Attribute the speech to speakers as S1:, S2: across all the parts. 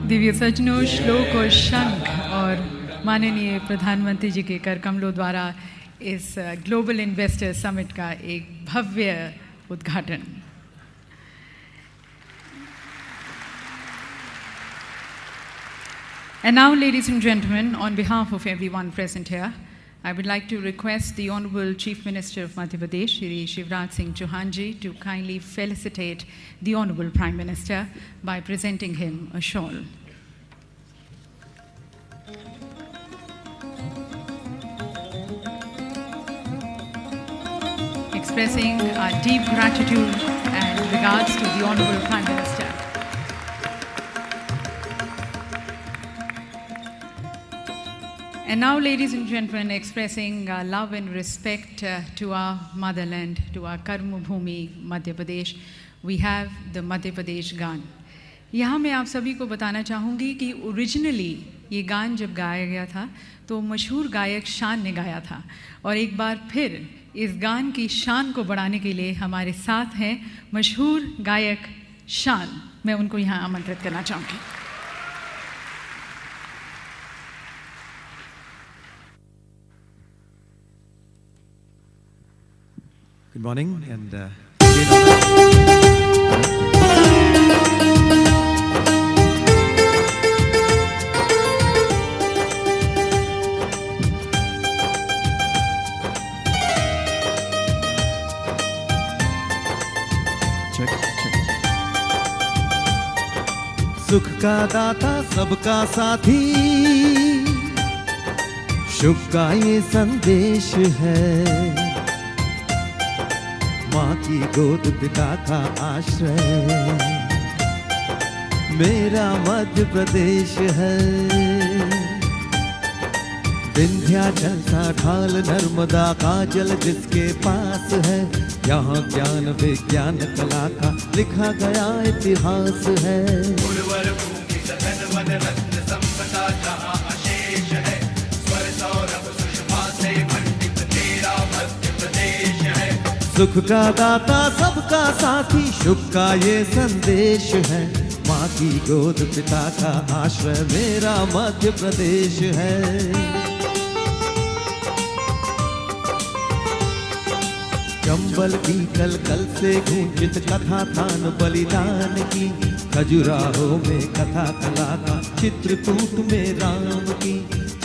S1: दिव्य सज्जनों, श्लोक और शंख और माननीय प्रधानमंत्री जी के कर कमलों द्वारा इस ग्लोबल इन्वेस्टर समिट का एक भव्य उद्घाटन। And now, ladies and gentlemen, on behalf of everyone present here, I would like to request the Honorable Chief Minister of Madhya Pradesh, Shri Shivraj Singh Chauhan ji, to kindly felicitate the Honorable Prime Minister by presenting him a shawl. Expressing our deep gratitude and regards to the Honorable Prime Minister. And now, ladies and gentlemen, expressing our love and respect to our motherland, to our Karma Bhumi, Madhya Pradesh, we have the Madhya Pradesh Gaan. यहाँ मैं आप सभी को बताना चाहूँगी कि originally ये गान जब गाया गया था तो मशहूर गायक शान ने गाया था, और एक बार फिर इस गान की शान को बढ़ाने के लिए हमारे साथ हैं मशहूर गायक शान। मैं उनको यहाँ आमंत्रित करना चाहूँगी।
S2: Good morning and
S3: सुख का दाता सबका साथी, शुभ का ये संदेश है। माँ की गोद पिता का आश्रय, मेरा मध्य प्रदेश है। विंध्याचल सा ढाल नर्मदा का जल जिसके पास है, यहाँ ज्ञान विज्ञान कला का लिखा गया इतिहास है।
S4: उर्वर भूमि सघन वन रत्न संपदा जहाँ अशेष है, स्वर सौरभ सुषमा से मंडित तेरा मध्य प्रदेश है।
S3: सुख का दाता सबका साथी, शुभ का ये संदेश है। माँ की गोद पिता का आश्रय, मेरा मध्य प्रदेश है। चंबल की कल कल से गूंजित कथा थान बलिदान की, खजुराहो में कथा कला का चित्रकूट में राम की।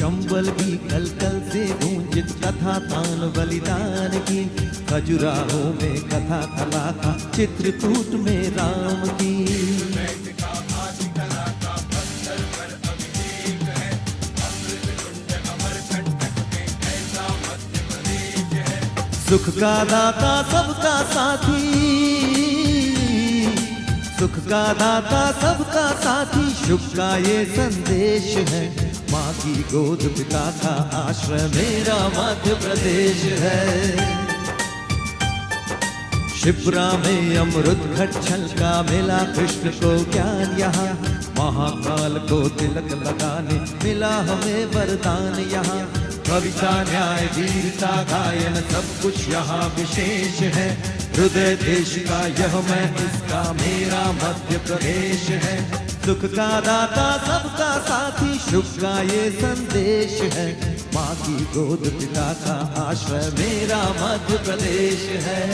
S3: चंबल की कल कल से गूंजित कथा थान बलिदान की, खजुराहो में कथा कला का चित्रकूट में राम की। सुख का दाता सबका साथी, सुख का दाता सबका साथी, शुभ का ये संदेश है। माँ की गोद पिता का आश्रय, मेरा मध्य प्रदेश है। शिप्रा में अमृत घट छलका, मिला कृष्ण को ज्ञान यहाँ। महाकाल को तिलक लगाने मिला हमें वरदान यहाँ। कविता न्याय वीरता गायन सब कुछ यहाँ विशेष है। हृदय देश का यह मैं इसका, मेरा मध्य प्रदेश है। सुख का दाता सबका साथी, शुभ का ये संदेश है। माँ की गोद पिता का आश्रय, मेरा मध्य प्रदेश है।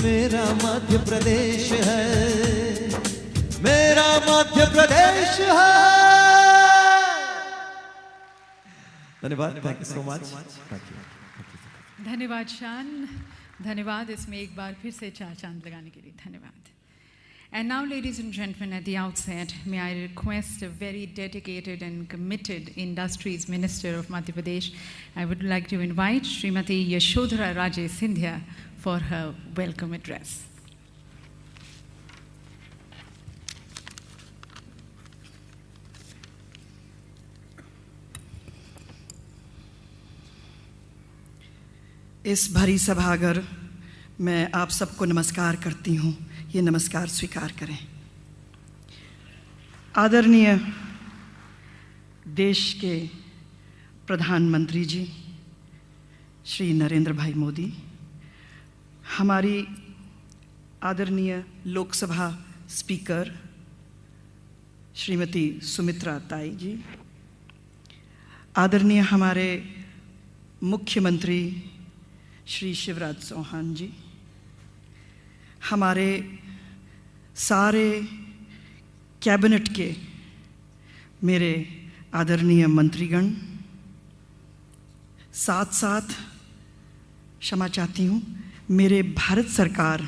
S3: मेरा मध्य प्रदेश है, मेरा मध्य प्रदेश है। धन्यवाद, थैंक यू सो मच।
S1: धन्यवाद शान, धन्यवाद इसमें एक बार फिर से चार चांद लगाने के लिए धन्यवाद। And now, ladies and gentlemen, at the outset, may I request a very dedicated and committed Industries Minister of Madhya Pradesh. I would like to invite Srimati Yashodhara Raje Sindhya for her welcome address.
S5: इस भरी सभागर मैं आप सबको नमस्कार करती हूँ। ये नमस्कार स्वीकार करें। आदरणीय देश के प्रधानमंत्री जी श्री नरेंद्र भाई मोदी, हमारी आदरणीय लोकसभा स्पीकर श्रीमती सुमित्रा ताई जी, आदरणीय हमारे मुख्यमंत्री श्री शिवराज चौहान जी, हमारे सारे कैबिनेट के मेरे आदरणीय मंत्रीगण, साथ साथ क्षमा चाहती हूँ मेरे भारत सरकार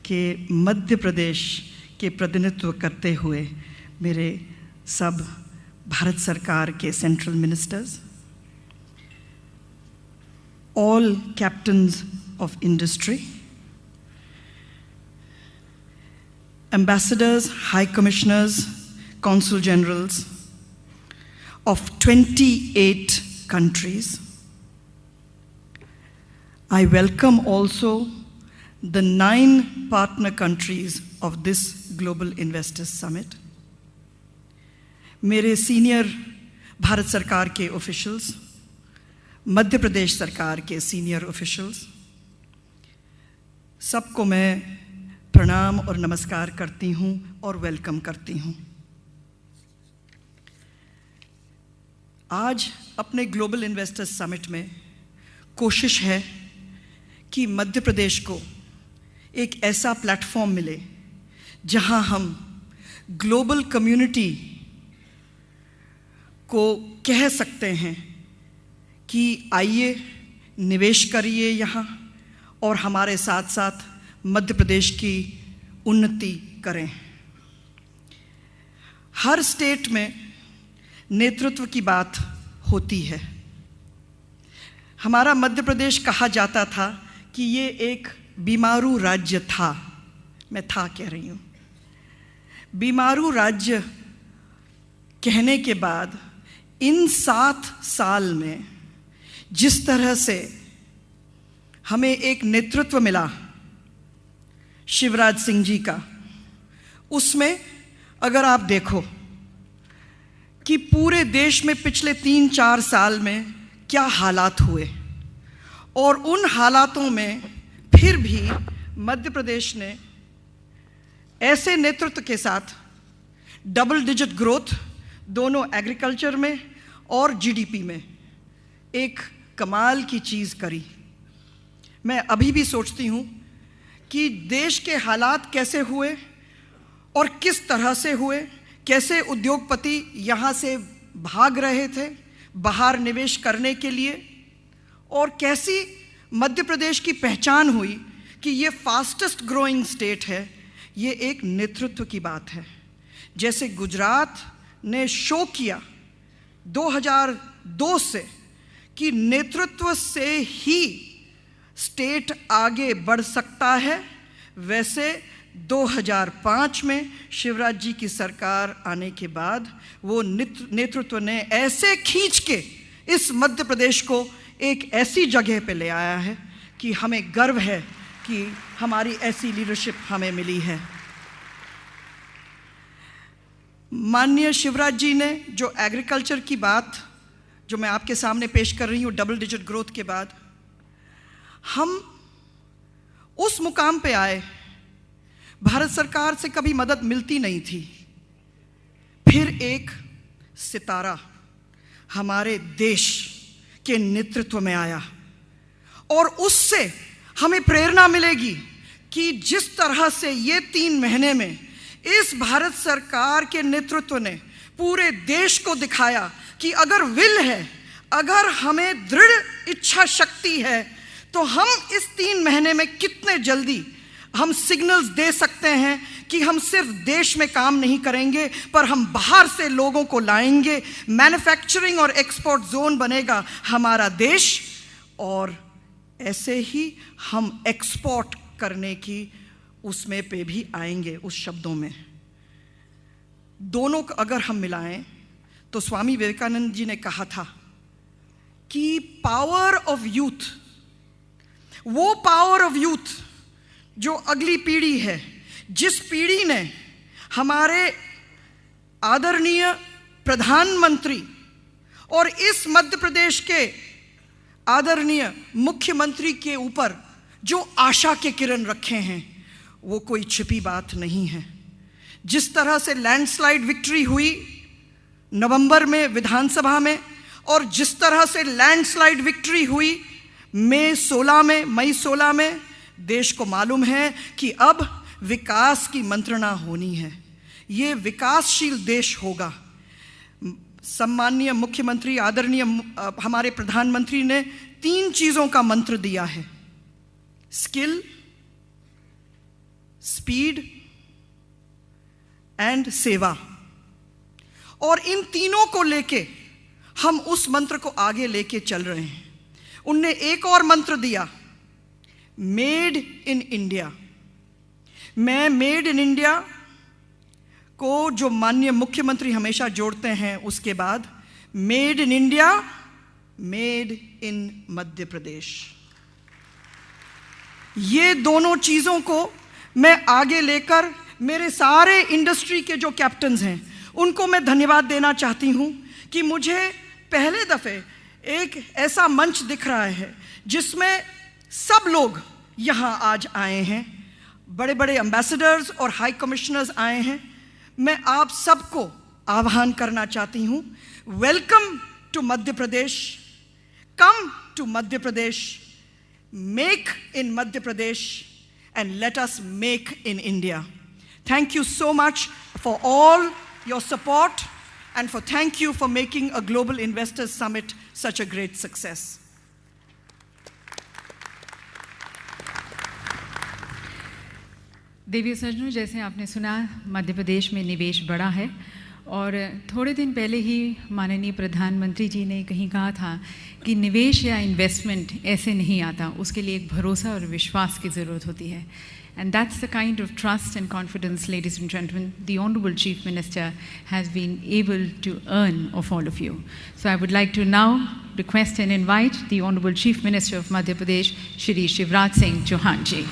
S5: के मध्य प्रदेश के प्रतिनिधित्व करते हुए मेरे सब भारत सरकार के central ministers, all captains of industry, ambassadors, high commissioners, consul generals of 28 countries. I welcome also the 9 partner countries of this Global Investors Summit. मेरे सीनियर भारत सरकार के ऑफिशियल्स, मध्य प्रदेश सरकार के सीनियर ऑफिशियल्स, सबको मैं प्रणाम और नमस्कार करती हूँ और वेलकम करती हूँ। आज अपने ग्लोबल इन्वेस्टर्स समिट में कोशिश है कि मध्य प्रदेश को एक ऐसा प्लेटफॉर्म मिले जहाँ हम ग्लोबल कम्युनिटी को कह सकते हैं कि आइए निवेश करिए यहाँ और हमारे साथ साथ मध्य प्रदेश की उन्नति करें। हर स्टेट में नेतृत्व की बात होती है। हमारा मध्य प्रदेश कहा जाता था कि ये एक बीमारू राज्य था। मैं था कह रही हूँ। बीमारू राज्य कहने के बाद इन 7 साल में जिस तरह से हमें एक नेतृत्व मिला शिवराज सिंह जी का, उसमें अगर आप देखो कि पूरे देश में पिछले 3-4 साल में क्या हालात हुए और उन हालातों में फिर भी मध्य प्रदेश ने ऐसे नेतृत्व के साथ डबल डिजिट ग्रोथ दोनों एग्रीकल्चर में और जीडीपी में एक कमाल की चीज़ करी। मैं अभी भी सोचती हूँ कि देश के हालात कैसे हुए और किस तरह से हुए, कैसे उद्योगपति यहाँ से भाग रहे थे बाहर निवेश करने के लिए, और कैसी मध्य प्रदेश की पहचान हुई कि ये फास्टेस्ट ग्रोइंग स्टेट है। ये एक नेतृत्व की बात है। जैसे गुजरात ने शो किया 2002 से कि नेतृत्व से ही स्टेट आगे बढ़ सकता है, वैसे 2005 में शिवराज जी की सरकार आने के बाद वो नेतृत्व ने ऐसे खींच के इस मध्य प्रदेश को एक ऐसी जगह पे ले आया है कि हमें गर्व है कि हमारी ऐसी लीडरशिप हमें मिली है। माननीय शिवराज जी ने जो एग्रीकल्चर की बात जो मैं आपके सामने पेश कर रही हूँ, डबल डिजिट ग्रोथ के बाद हम उस मुकाम पे आए, भारत सरकार से कभी मदद मिलती नहीं थी। फिर एक सितारा हमारे देश के नेतृत्व में आया और उससे हमें प्रेरणा मिलेगी कि जिस तरह से ये 3 महीने में इस भारत सरकार के नेतृत्व ने पूरे देश को दिखाया कि अगर विल है, अगर हमें दृढ़ इच्छा शक्ति है, तो हम इस 3 महीने में कितने जल्दी हम सिग्नल्स दे सकते हैं कि हम सिर्फ देश में काम नहीं करेंगे पर हम बाहर से लोगों को लाएंगे। मैन्युफैक्चरिंग और एक्सपोर्ट जोन बनेगा हमारा देश और ऐसे ही हम एक्सपोर्ट करने की उसमें पे भी आएंगे। उस शब्दों में दोनों को अगर हम मिलाएं तो स्वामी विवेकानंद जी ने कहा था कि पावर ऑफ यूथ, वो पावर ऑफ यूथ जो अगली पीढ़ी है, जिस पीढ़ी ने हमारे आदरणीय प्रधानमंत्री और इस मध्य प्रदेश के आदरणीय मुख्यमंत्री के ऊपर जो आशा के किरण रखे हैं, वो कोई छिपी बात नहीं है। जिस तरह से लैंडस्लाइड विक्ट्री हुई नवंबर में विधानसभा में, और जिस तरह से लैंडस्लाइड विक्ट्री हुई मई 16 में, देश को मालूम है कि अब विकास की मंत्रणा होनी है। ये विकासशील देश होगा। सम्माननीय मुख्यमंत्री आदरणीय हमारे प्रधानमंत्री ने 3 चीज़ों का मंत्र दिया है: स्किल, स्पीड एंड सेवा। और इन तीनों को लेके हम उस मंत्र को आगे लेके चल रहे हैं। उनने एक और मंत्र दिया, मेड इन इंडिया। मैं मेड इन इंडिया को जो माननीय मुख्यमंत्री हमेशा जोड़ते हैं, उसके बाद made in India, made in Madhya Pradesh, ये दोनों चीज़ों को मैं आगे लेकर मेरे सारे इंडस्ट्री के जो कैप्टन्स हैं उनको मैं धन्यवाद देना चाहती हूँ कि मुझे पहले दफ़े एक ऐसा मंच दिख रहा है जिसमें सब लोग यहाँ आज आए हैं। बड़े बड़े एम्बेसडर्स और हाई कमिश्नर्स आए हैं। मैं आप सबको आह्वान करना चाहती हूँ, welcome to Madhya Pradesh, come to Madhya Pradesh, make in Madhya Pradesh and let us make in India. Thank you so much for all your support and thank you for making a Global Investors Summit such a great success.
S1: देवी सज्जनों, जैसे आपने सुना, मध्य प्रदेश में निवेश बढ़ा है और थोड़े दिन पहले ही माननीय प्रधानमंत्री जी ने कहीं कहा था कि निवेश या इन्वेस्टमेंट ऐसे नहीं आता, उसके लिए एक भरोसा और विश्वास की ज़रूरत होती है। And that's the kind of trust and confidence, ladies and gentleman, the honourable chief minister has been able to earn of all of you. So I would like to now request and invite the honourable chief minister of Madhya Pradesh, Shri Shivraj Singh Chouhan ji.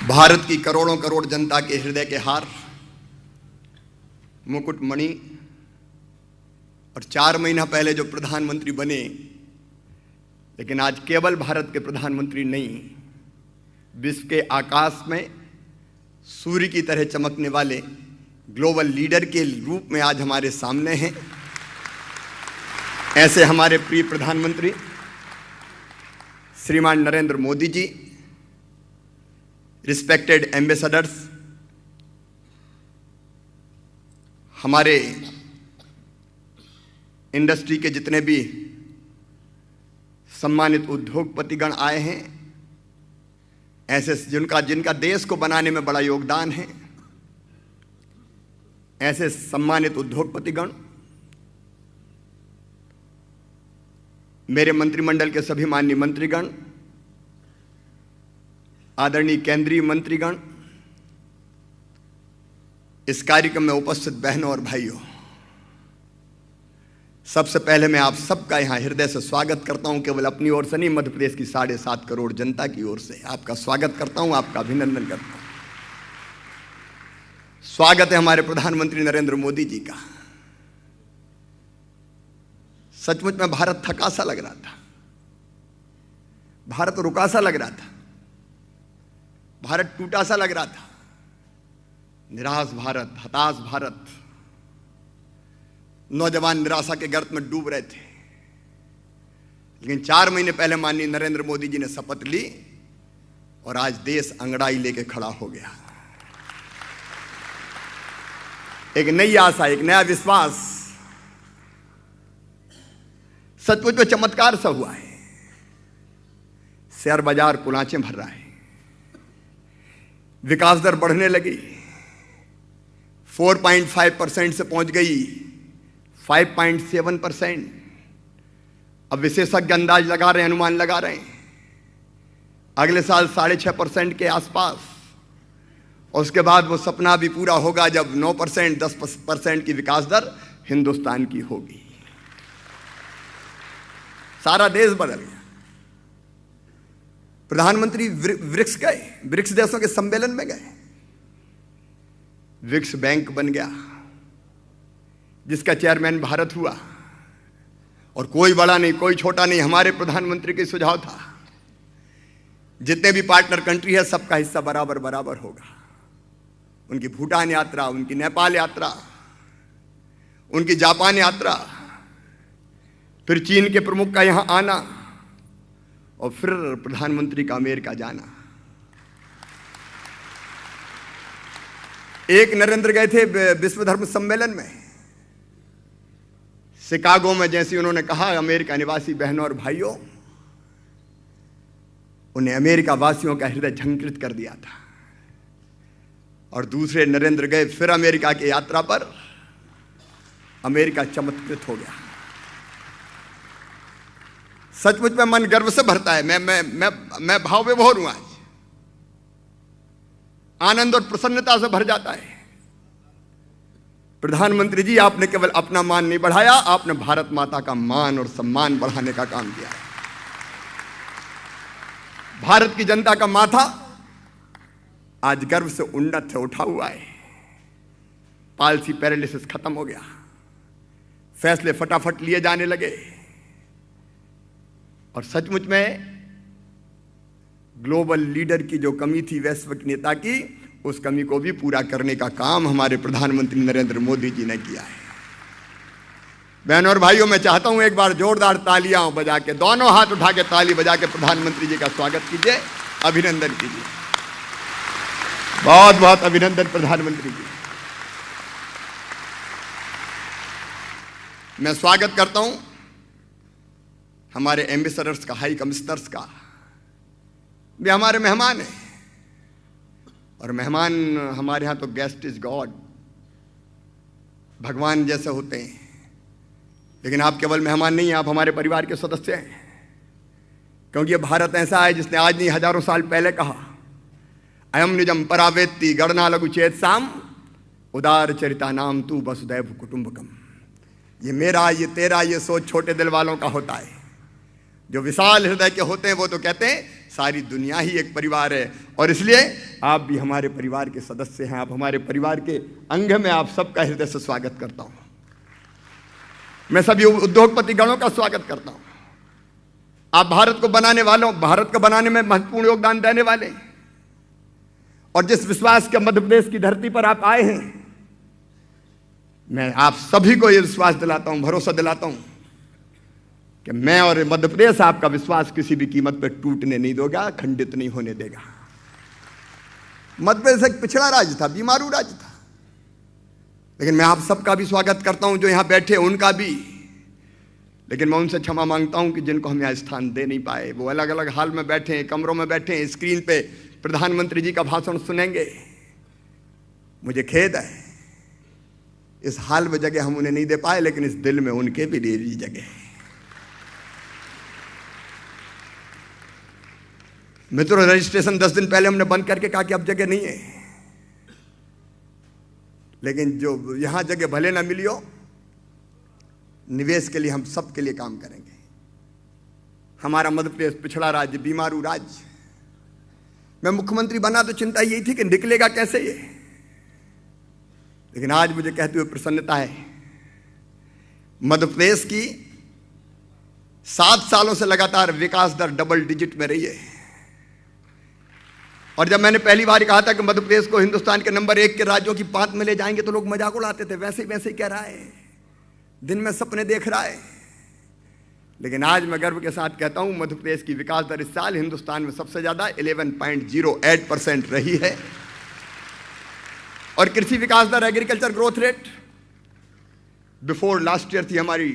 S6: Bharat की करोड़ों करोड़ जनता के हृदय के हार, मुकुटमणि, और 4 महीना पहले जो प्रधानमंत्री बने, लेकिन आज केवल भारत के प्रधानमंत्री नहीं, विश्व के आकाश में सूर्य की तरह चमकने वाले ग्लोबल लीडर के रूप में आज हमारे सामने हैं। ऐसे हमारे प्रिय प्रधानमंत्री श्रीमान नरेंद्र मोदी जी, रिस्पेक्टेड एम्बेसडर्स, हमारे इंडस्ट्री के जितने भी सम्मानित उद्योगपतिगण आए हैं, ऐसे जिनका देश को बनाने में बड़ा योगदान है, ऐसे सम्मानित उद्योगपतिगण, मेरे मंत्रिमंडल के सभी माननीय मंत्रीगण, आदरणीय केंद्रीय मंत्रीगण, इस कार्यक्रम में उपस्थित बहनों और भाइयों, सबसे पहले मैं आप सबका यहाँ हृदय से स्वागत करता हूँ। केवल अपनी ओर से नहीं, मध्य प्रदेश की 7.5 करोड़ जनता की ओर से आपका स्वागत करता हूँ, आपका अभिनंदन करता हूँ। स्वागत है हमारे प्रधानमंत्री नरेंद्र मोदी जी का। सचमुच में भारत थका सा लग रहा था, भारत रुका सा लग रहा था, भारत टूटा सा लग रहा था, निराश भारत, हताश भारत, नौजवान निराशा के गर्त में डूब रहे थे। लेकिन 4 महीने पहले माननीय नरेंद्र मोदी जी ने शपथ ली और आज देश अंगड़ाई लेके खड़ा हो गया। एक नई आशा, एक नया विश्वास, सचमुच में चमत्कार सा हुआ है। शेयर बाजार कुलांचें भर रहा है, विकास दर बढ़ने लगी, 4.5% से पहुंच गई 5.7%। अब विशेषज्ञ अंदाज लगा रहे हैं, अनुमान लगा रहे हैं अगले साल 6.5% के आसपास, और उसके बाद वो सपना भी पूरा होगा जब 9%, 10% की विकास दर हिंदुस्तान की होगी। सारा देश बदल गया। प्रधानमंत्री ब्रिक्स गए, ब्रिक्स देशों के सम्मेलन में गए, ब्रिक्स बैंक बन गया जिसका चेयरमैन भारत हुआ। और कोई बड़ा नहीं, कोई छोटा नहीं, हमारे प्रधानमंत्री के सुझाव था जितने भी पार्टनर कंट्री है सबका हिस्सा बराबर बराबर होगा। उनकी भूटान यात्रा, उनकी नेपाल यात्रा, उनकी जापान यात्रा, फिर चीन के प्रमुख का यहां आना और फिर प्रधानमंत्री का अमेरिका जाना। एक नरेंद्र गए थे विश्व धर्म सम्मेलन में शिकागो में, जैसे उन्होंने कहा अमेरिका निवासी बहनों और भाइयों, उन्हें अमेरिका वासियों का हृदय झंकृत कर दिया था। और दूसरे नरेंद्र गए फिर अमेरिका की यात्रा पर, अमेरिका चमत्कृत हो गया। सचमुच में मन गर्व से भरता है। मैं भाव विभोर हूं आज, आनंद और प्रसन्नता से भर जाता है। प्रधानमंत्री जी, आपने केवल अपना मान नहीं बढ़ाया, आपने भारत माता का मान और सम्मान बढ़ाने का काम किया है। भारत की जनता का माथा आज गर्व से उन्नत से उठा हुआ है। पालसी पैरालिसिस खत्म हो गया, फैसले फटाफट लिए जाने लगे और सचमुच में ग्लोबल लीडर की जो कमी थी वैश्विक नेता की, उस कमी को भी पूरा करने का काम हमारे प्रधानमंत्री नरेंद्र मोदी जी ने किया है। बहनों और भाइयों, मैं चाहता हूं एक बार जोरदार तालियां बजा के, दोनों हाथ उठा के ताली बजा के प्रधानमंत्री जी का स्वागत कीजिए, अभिनंदन कीजिए। बहुत बहुत अभिनंदन प्रधानमंत्री जी। मैं स्वागत करता हूं हमारे एम्बेसडर्स का, हाई कमिश्नर्स का। वे हमारे मेहमान हैं और मेहमान हमारे यहां तो गेस्ट इज गॉड, भगवान जैसे होते हैं। लेकिन आप केवल मेहमान नहीं हैं, आप हमारे परिवार के सदस्य हैं। क्योंकि ये भारत ऐसा है जिसने आज नहीं हजारों साल पहले कहा, अयम निजम परावेत्ति गणना लघु चेत साम उदार चरिता नाम तू वसुदैव कुटुंबकम। ये मेरा, ये तेरा, ये सोच छोटे दिल वालों का होता है। जो विशाल हृदय के होते हैं वो तो कहते हैं सारी दुनिया ही एक परिवार है। और इसलिए आप भी हमारे परिवार के सदस्य हैं, आप हमारे परिवार के अंग में। आप सबका हृदय से स्वागत करता हूं। मैं सभी उद्योगपति गणों का स्वागत करता हूं। आप भारत को बनाने वालों, भारत को बनाने में महत्वपूर्ण योगदान देने वाले, और जिस विश्वास के मध्य प्रदेश की धरती पर आप आए हैं, मैं आप सभी को यह विश्वास दिलाता हूं, भरोसा दिलाता हूं कि मैं और मध्य प्रदेश आपका विश्वास किसी भी कीमत पर टूटने नहीं देगा, खंडित नहीं होने देगा। मध्य प्रदेश एक पिछड़ा राज्य था, बीमारू राज्य था, लेकिन मैं आप सबका भी स्वागत करता हूं, जो यहां बैठे उनका भी। लेकिन मैं उनसे क्षमा मांगता हूं कि जिनको हम यहां स्थान दे नहीं पाए, वो अलग अलग हाल में बैठे हैं, कमरों में बैठे हैं, स्क्रीन पे प्रधानमंत्री जी का भाषण सुनेंगे। मुझे खेद है, इस हाल में जगह हम उन्हें नहीं दे पाए, लेकिन इस दिल में उनके भी दे दी जगह है। मित्रों, रजिस्ट्रेशन 10 दिन पहले हमने बंद करके कहा कि अब जगह नहीं है, लेकिन जो यहां जगह भले ना मिली हो, निवेश के लिए हम सब के लिए काम करेंगे। हमारा मध्य प्रदेश पिछड़ा राज्य, बीमारू राज्य। मैं मुख्यमंत्री बना तो चिंता यही थी कि निकलेगा कैसे ये, लेकिन आज मुझे कहते हुए प्रसन्नता है, मध्य प्रदेश की 7 सालों से लगातार विकास दर डबल डिजिट में रही है। और जब मैंने पहली बार कहा था कि मध्य प्रदेश को हिंदुस्तान के नंबर 1 के राज्यों की पांत में ले जाएंगे, तो लोग मजाक उड़ाते थे, वैसे ही कह रहा है, दिन में सपने देख रहा है। लेकिन आज मैं गर्व के साथ कहता हूं, मध्य प्रदेश की विकास दर इस साल हिंदुस्तान में सबसे ज्यादा 11.08% रही है। और कृषि विकास दर, agriculture growth rate before last year थी हमारी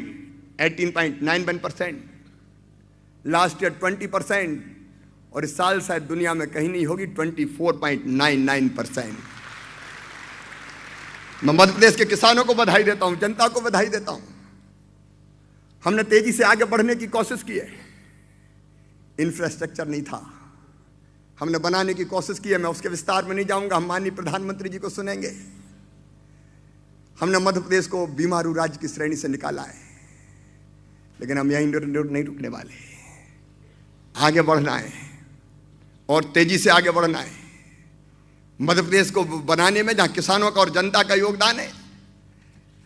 S6: 18.91%, लास्ट ईयर 20%, और इस साल शायद दुनिया में कहीं नहीं होगी 24.99%। मैं मध्य प्रदेश के किसानों को बधाई देता हूं, जनता को बधाई देता हूं। हमने तेजी से आगे बढ़ने की कोशिश की है। इंफ्रास्ट्रक्चर नहीं था, हमने बनाने की कोशिश की है। मैं उसके विस्तार में नहीं जाऊंगा, हम माननीय प्रधानमंत्री जी को सुनेंगे। हमने मध्य प्रदेश को बीमारू राज्य की श्रेणी से निकाला है। लेकिन हम यहीं नहीं रुकने वाले, आगे बढ़ना है और तेजी से आगे बढ़ना है। मध्य प्रदेश को बनाने में जहाँ किसानों का और जनता का योगदान है,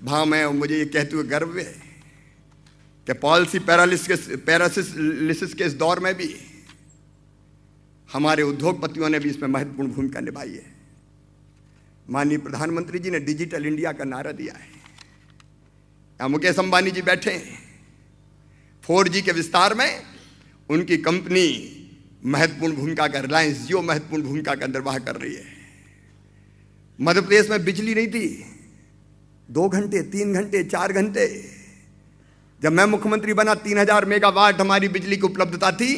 S6: वहाँ मैं मुझे ये कहते हुए गर्व है कि पॉलिसी पैरालिसिस के इस दौर में भी हमारे उद्योगपतियों ने भी इसमें महत्वपूर्ण भूमिका निभाई है। माननीय प्रधानमंत्री जी ने डिजिटल इंडिया का नारा दिया है। यहाँ मुकेश अंबानी जी बैठे हैं। 4G के विस्तार में उनकी कंपनी महत्वपूर्ण भूमिका का, रिलायंस जियो महत्वपूर्ण भूमिका का निर्वाह कर रही है। मध्य प्रदेश में बिजली नहीं थी, 2 घंटे 3 घंटे 4 घंटे। जब मैं मुख्यमंत्री बना 3000 मेगावाट हमारी बिजली की उपलब्धता थी,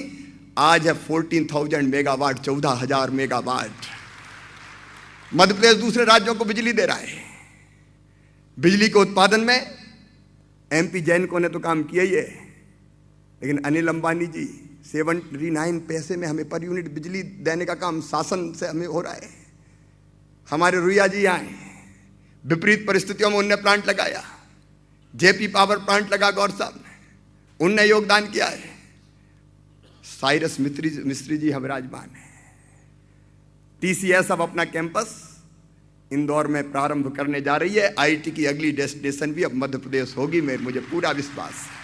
S6: आज है 14,000 मेगावाट, 14,000 मेगावाट। मध्य प्रदेश दूसरे राज्यों को बिजली दे रहा है। बिजली के उत्पादन में MP जैनको ने तो काम किया ही है, लेकिन अनिल अंबानी जी 79 पैसे में हमें पर यूनिट बिजली देने का काम शासन से हमें हो रहा है। हमारे रुइया जी आए, विपरीत परिस्थितियों में उनने प्लांट लगाया। JP पावर प्लांट लगा गौर साहब ने, उनने योगदान किया है। साइरस मिस्त्री जी हम राजमान है। TCS अब अपना कैंपस इंदौर में प्रारंभ करने जा रही है। IT की अगली डेस्टिनेशन भी अब मध्य प्रदेश होगी, मुझे पूरा विश्वास है।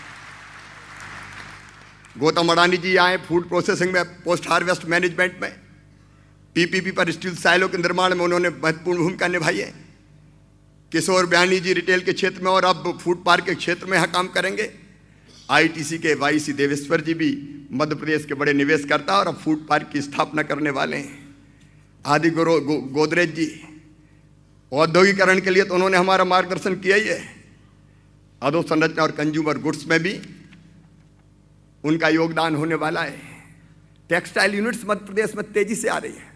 S6: गौतम अडानी जी आए, फूड प्रोसेसिंग में, पोस्ट हार्वेस्ट मैनेजमेंट में, PPP पर स्टील साइलो के निर्माण में उन्होंने महत्वपूर्ण भूमिका निभाई है। किशोर बयानी जी रिटेल के क्षेत्र में और अब फूड पार्क के क्षेत्र में यहाँ काम करेंगे। ITC के YC देवेश्वर जी भी मध्य प्रदेश के बड़े निवेशकर्ता और अब फूड पार्क की स्थापना करने वाले हैं। आदि गोदरेज जी औद्योगिकरण के लिए तो उन्होंने हमारा मार्गदर्शन किया ही है। अधोसंरचना और कंज्यूमर गुड्स में भी उनका योगदान होने वाला है। टेक्सटाइल यूनिट्स मध्य प्रदेश में तेजी से आ रही है।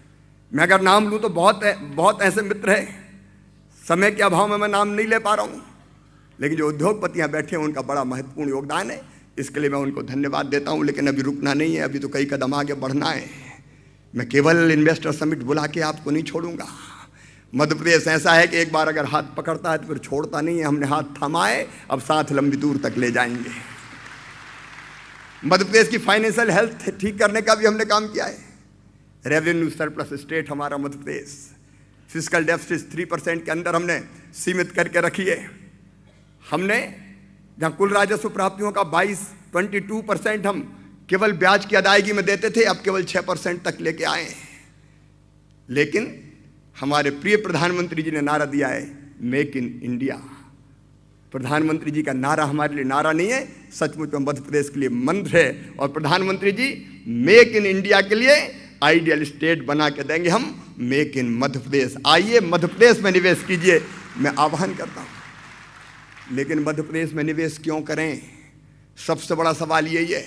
S6: मैं अगर नाम लूँ तो बहुत ऐसे मित्र हैं, समय के अभाव में मैं नाम नहीं ले पा रहा हूँ, लेकिन जो उद्योगपतियाँ बैठे हैं उनका बड़ा महत्वपूर्ण योगदान है। इसके लिए मैं उनको धन्यवाद देता हूँ। लेकिन अभी रुकना नहीं है, अभी तो कई कदम आगे बढ़ना है। मैं केवल इन्वेस्टर समिट बुला के आपको नहीं छोड़ूंगा। मध्य प्रदेश ऐसा है कि एक बार अगर हाथ पकड़ता है तो फिर छोड़ता नहीं है। हमने हाथ थामा है, अब साथ लंबी दूर तक ले जाएंगे। मध्य प्रदेश की फाइनेंशियल हेल्थ ठीक करने का भी हमने काम किया है। रेवेन्यू सरप्लस स्टेट हमारा मध्य प्रदेश, फिस्कल डेफिसिट 3% के अंदर हमने सीमित करके रखी है। हमने जहाँ कुल राजस्व प्राप्तियों का 22% हम केवल ब्याज की अदायगी में देते थे, अब केवल 6% तक लेके आए हैं। लेकिन हमारे प्रिय प्रधानमंत्री जी ने नारा दिया है, मेक इन इंडिया। प्रधानमंत्री जी का नारा हमारे लिए नारा नहीं है, सचमुच में मध्य प्रदेश के लिए मंत्र है। और प्रधानमंत्री जी मेक इन इंडिया के लिए आइडियल स्टेट बना के देंगे हम, मेक इन मध्य प्रदेश। आइए मध्य प्रदेश में निवेश कीजिए, मैं आह्वान करता हूँ। लेकिन मध्य प्रदेश में निवेश क्यों करें, सबसे बड़ा सवाल यही है।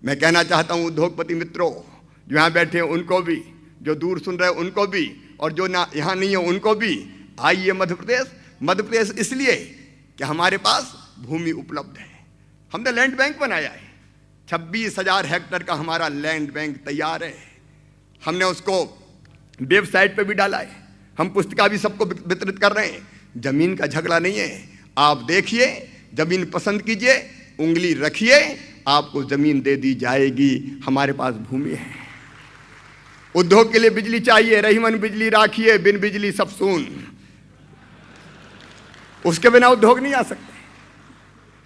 S6: मैं कहना चाहता हूँ उद्योगपति मित्रों जो यहाँ बैठे हैं उनको भी, जो दूर सुन रहे हैं उनको भी, और जो ना यहाँ नहीं है उनको भी, आइए मध्य प्रदेश। मध्य प्रदेश इसलिए कि हमारे पास भूमि उपलब्ध है। हमने लैंड बैंक बनाया है, 26,000 हेक्टेयर का हमारा लैंड बैंक तैयार है। हमने उसको वेबसाइट पे भी डाला है, हम पुस्तिका भी सबको वितरित कर रहे हैं। जमीन का झगड़ा नहीं है, आप देखिए, जमीन पसंद कीजिए, उंगली रखिए, आपको जमीन दे दी जाएगी। हमारे पास भूमि है। उद्योग के लिए बिजली चाहिए, रहीमन बिजली राखिए, बिन बिजली सब सून। उसके बिना उद्योग नहीं आ सकते।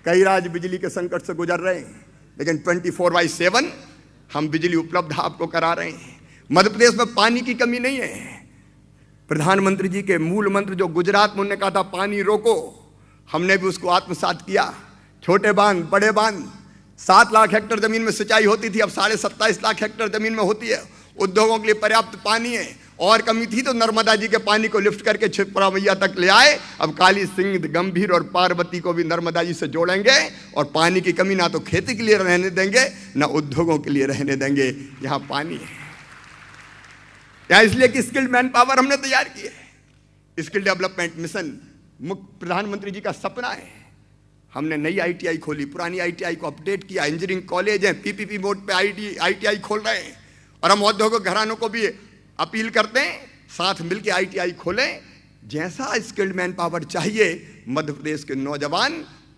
S6: कई राज्य बिजली के संकट से गुजर रहे हैं, लेकिन 24/7 हम बिजली उपलब्ध आपको करा रहे हैं। मध्य प्रदेश में पानी की कमी नहीं है। प्रधानमंत्री जी के मूल मंत्र जो गुजरात में उन्होंने कहा था, पानी रोको, हमने भी उसको आत्मसात किया। छोटे बांध, बड़े बांध, 7 लाख हेक्टेयर जमीन में सिंचाई होती थी, अब 27.5 लाख हेक्टेयर जमीन में होती है। उद्योगों के लिए पर्याप्त पानी है। और कमी थी तो नर्मदा जी के पानी को लिफ्ट करके छिपरा मैया तक ले आए। अब काली सिंह, गंभीर और पार्वती को भी नर्मदा जी से जोड़ेंगे। और पानी की कमी ना तो खेती के लिए रहने देंगे, ना उद्योगों के लिए रहने देंगे। यहाँ पानी है, यहाँ इसलिए कि स्किल्ड मैन पावर हमने तैयार की है। स्किल डेवलपमेंट मिशन मुख्य प्रधानमंत्री जी का सपना है। हमने नई ITI खोली, पुरानी ITI को अपडेट किया। इंजीनियरिंग कॉलेज है, PPP मोड पे ITI खोल रहे हैं। और हम औद्योगिक घरानों को भी अपील करते हैं, साथ मिलकर ITI खोलें। जैसा स्किल्ड मैन पावर चाहिए, मध्य प्रदेश के नौजवान